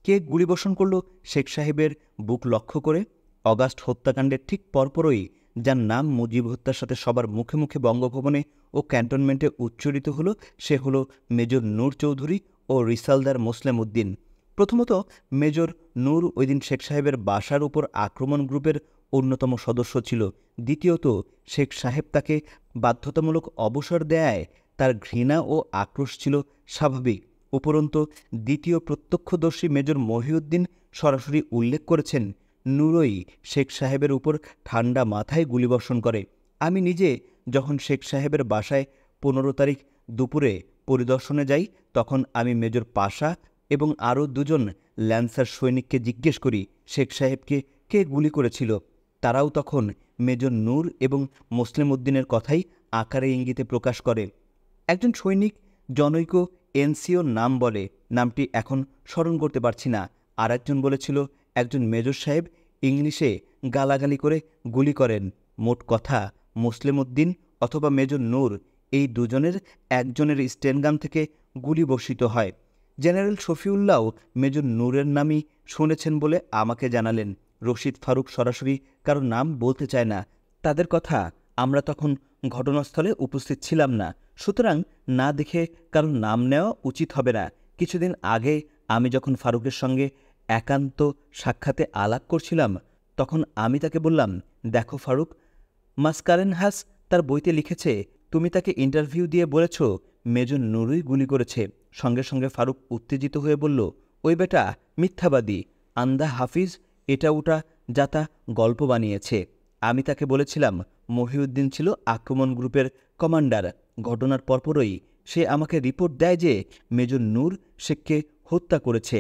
কে গুলিবর্ষণ করল শেখ সাহেবের বুক লক্ষ্য করে? অগাস্ট হত্যাকাণ্ডের ঠিক পরপরই যার নাম মুজিব হত্যার সাথে সবার মুখে মুখে বঙ্গভবনে ও ক্যান্টনমেন্টে উচ্চারিত হলো, সে হলো মেজর নূর চৌধুরী ও রিসালদার মোসলেম উদ্দিন। প্রথমত মেজর নূর ওই দিন শেখ সাহেবের বাসার উপর আক্রমণ গ্রুপের অন্যতম সদস্য ছিল। দ্বিতীয়ত, শেখ সাহেব তাকে বাধ্যতামূলক অবসর দেয়ায় তার ঘৃণা ও আক্রোশ ছিল স্বাভাবিক। উপরন্তু দ্বিতীয় প্রত্যক্ষদর্শী মেজর মহিউদ্দিন সরাসরি উল্লেখ করেছেন, নূরই শেখ সাহেবের উপর ঠান্ডা মাথায় গুলিবর্ষণ করে। আমি নিজে যখন শেখ সাহেবের বাসায় 15 তারিখ দুপুরে পরিদর্শনে যাই, তখন আমি মেজর পাশা এবং আরও 2 জন ল্যান্সার সৈনিককে জিজ্ঞেস করি শেখ সাহেবকে কে গুলি করেছিল। তারাও তখন মেজর নূর এবং মুসলিম উদ্দিনের কথাই আকারে ইঙ্গিতে প্রকাশ করে। একজন সৈনিক জনৈক এনসিওর নাম বলে, নামটি এখন স্মরণ করতে পারছি না। আর একজন বলেছিল একজন মেজর সাহেব ইংলিশে গালাগালি করে গুলি করেন। মোট কথা, মুসলিম উদ্দিন অথবা মেজর নূর, এই দুজনের একজনের স্টেনগান থেকে গুলি বর্ষিত হয়। জেনারেল শফিউল্লাহও মেজর নূরের নামই শুনেছেন বলে আমাকে জানালেন। রশিদ ফারুক সরাসরি কারো নাম বলতে চায় না। তাদের কথা আমরা তখন ঘটনাস্থলে উপস্থিত ছিলাম না, সুতরাং না দেখে কারো নাম নেওয়া উচিত হবে না। কিছুদিন আগে আমি যখন ফারুকের সঙ্গে একান্ত সাক্ষাতে আলাপ করছিলাম, তখন আমি তাকে বললাম, দেখো ফারুক, মাসকারেনহাস তার বইতে লিখেছে তুমি তাকে ইন্টারভিউ দিয়ে বলেছ মেজর নূরই গুলি করেছে। সঙ্গে সঙ্গে ফারুক উত্তেজিত হয়ে বলল, ওই বেটা মিথ্যাবাদী, আন্দা হাফিজ এটা ওটা যাতা গল্প বানিয়েছে। আমি তাকে বলেছিলাম মহিউদ্দিন ছিল আক্রমণ গ্রুপের কমান্ডার। ঘটনার পরপরই সে আমাকে রিপোর্ট দেয় যে মেজর নূর শেখকে হত্যা করেছে।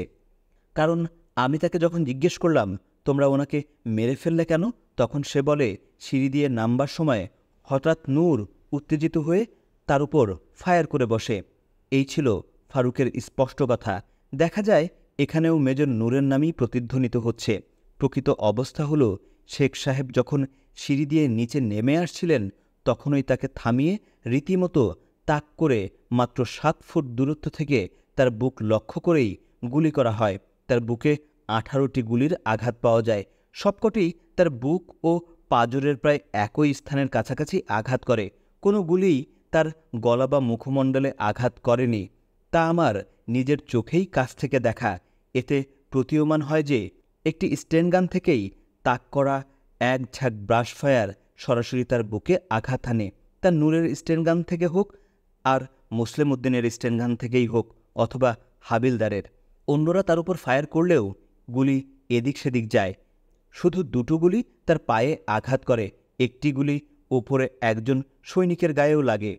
কারণ আমি তাকে যখন জিজ্ঞেস করলাম তোমরা ওনাকে মেরে ফেললে কেন, তখন সে বলে সিঁড়ি দিয়ে নামবার সময় হঠাৎ নূর উত্তেজিত হয়ে তার উপর ফায়ার করে বসে। এই ছিল ফারুকের স্পষ্ট কথা। দেখা যায় এখানেও মেজর নূরের নামই প্রতিধ্বনিত হচ্ছে। প্রকৃত অবস্থা হলো, শেখ সাহেব যখন সিঁড়ি দিয়ে নিচে নেমে আসছিলেন, তখনই তাকে থামিয়ে রীতিমতো তাক করে মাত্র 7 ফুট দূরত্ব থেকে তার বুক লক্ষ্য করেই গুলি করা হয়। তার বুকে 18টি গুলির আঘাত পাওয়া যায়। সবকটি তার বুক ও পাঁজরের প্রায় একই স্থানের কাছাকাছি আঘাত করে। কোনো গুলিই তার গলা বা মুখমণ্ডলে আঘাত করেনি। তা আমার নিজের চোখেই কাছ থেকে দেখা। এতে প্রতীয়মান হয় যে একটি স্টেনগান থেকেই তাক করা এক ঝাঁক ব্রাশ ফায়ার সরাসরি তার বুকে আঘাত হানে। তা নূরের স্টেনগান থেকে হোক, আর মুসলিম উদ্দিনের স্টেনগান থেকেই হোক, অথবা হাবিলদারের। অন্যরা তার উপর ফায়ার করলেও গুলি এদিক সেদিক যায়। শুধু 2টো গুলি তার পায়ে আঘাত করে, একটি গুলি ওপরে একজন সৈনিকের গায়েও লাগে।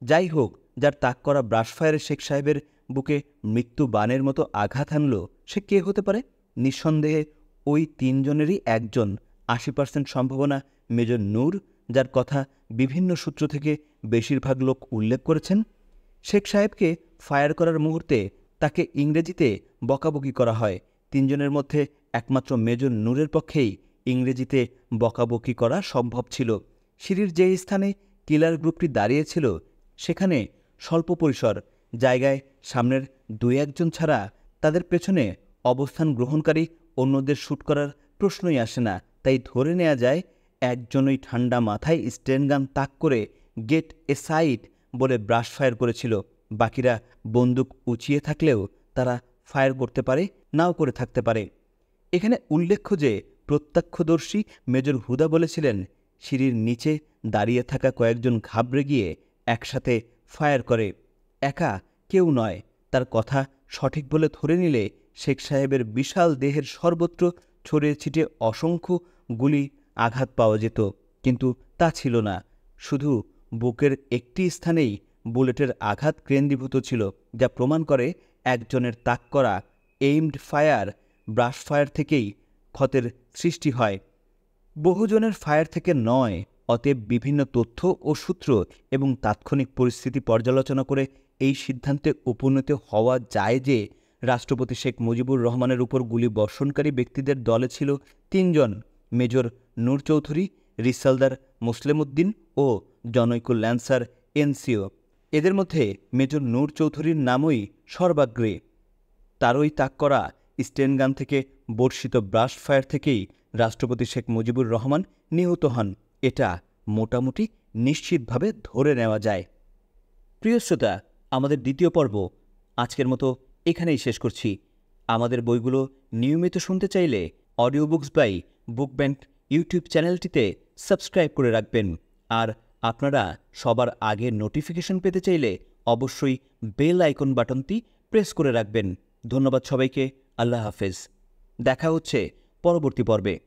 যাই হোক, যার তাক করা ব্রাশ ফায়ারে শেখ সাহেবের বুকে মৃত্যু বাণের মতো আঘাত হানল, সে কে হতে পারে? নিঃসন্দেহে ওই 3 জনেরই একজন। 80% সম্ভাবনা মেজর নূর, যার কথা বিভিন্ন সূত্র থেকে বেশিরভাগ লোক উল্লেখ করেছেন। শেখ সাহেবকে ফায়ার করার মুহূর্তে তাকে ইংরেজিতে বকাবকি করা হয়। 3 জনের মধ্যে একমাত্র মেজর নূরের পক্ষেই ইংরেজিতে বকাবকি করা সম্ভব ছিল। সিঁড়ির যে স্থানে কিলার গ্রুপটি দাঁড়িয়েছিল, সেখানে স্বল্প পরিসর জায়গায় সামনের 2-1 জন ছাড়া তাদের পেছনে অবস্থান গ্রহণকারী অন্যদের শ্যুট করার প্রশ্নই আসে না। তাই ধরে নেওয়া যায় একজনই ঠান্ডা মাথায় স্টেনগান তাক করে গেট এ সাইড বলে ব্রাশ ফায়ার করেছিল। বাকিরা বন্দুক উঁচিয়ে থাকলেও তারা ফায়ার করতে পারে, নাও করে থাকতে পারে। এখানে উল্লেখ্য যে প্রত্যক্ষদর্শী মেজর হুদা বলেছিলেন, সিঁড়ির নিচে দাঁড়িয়ে থাকা কয়েকজন ঘাবড়ে গিয়ে একসাথে ফায়ার করে। একা কেউ নয়। তার কথা সঠিক বলে ধরে নিলে শেখ সাহেবের বিশাল দেহের সর্বত্র ছড়িয়ে ছিটিয়ে অসংখ্য গুলি আঘাত পাওয়া যেত, কিন্তু তা ছিল না। শুধু বুকের একটি স্থানেই বুলেটের আঘাত কেন্দ্রীভূত ছিল, যা প্রমাণ করে একজনের তাক করা এইমড ফায়ার, ব্রাশ ফায়ার থেকেই ক্ষতের সৃষ্টি হয়, বহুজনের ফায়ার থেকে নয়। অতএব বিভিন্ন তথ্য ও সূত্র এবং তাৎক্ষণিক পরিস্থিতি পর্যালোচনা করে এই সিদ্ধান্তে উপনীত হওয়া যায় যে রাষ্ট্রপতি শেখ মুজিবুর রহমানের উপর গুলি বর্ষণকারী ব্যক্তিদের দলে ছিল 3 জন, মেজর নূর চৌধুরী, রিসালদার মুসলিম উদ্দিন ও জনৈক ল্যান্সার এনসিও। এদের মধ্যে মেজর নূর চৌধুরীর নামই সর্বাগ্রে। তারই তাক করা স্টেনগান থেকে বর্ষিত ব্রাশ ফায়ার থেকেই রাষ্ট্রপতি শেখ মুজিবুর রহমান নিহত হন, এটা মোটামুটি নিশ্চিতভাবে ধরে নেওয়া যায়। প্রিয় শ্রোতা, আমাদের দ্বিতীয় পর্ব আজকের মতো এখানেই শেষ করছি। আমাদের বইগুলো নিয়মিত শুনতে চাইলে audio books by book bank YouTube চ্যানেলটিতে সাবস্ক্রাইব করে রাখবেন। আর আপনারা সবার আগে নোটিফিকেশন পেতে চাইলে অবশ্যই বেল আইকন বাটনটি প্রেস করে রাখবেন। ধন্যবাদ সবাইকে। আল্লাহ হাফেজ। দেখা হচ্ছে পরবর্তী পর্বে।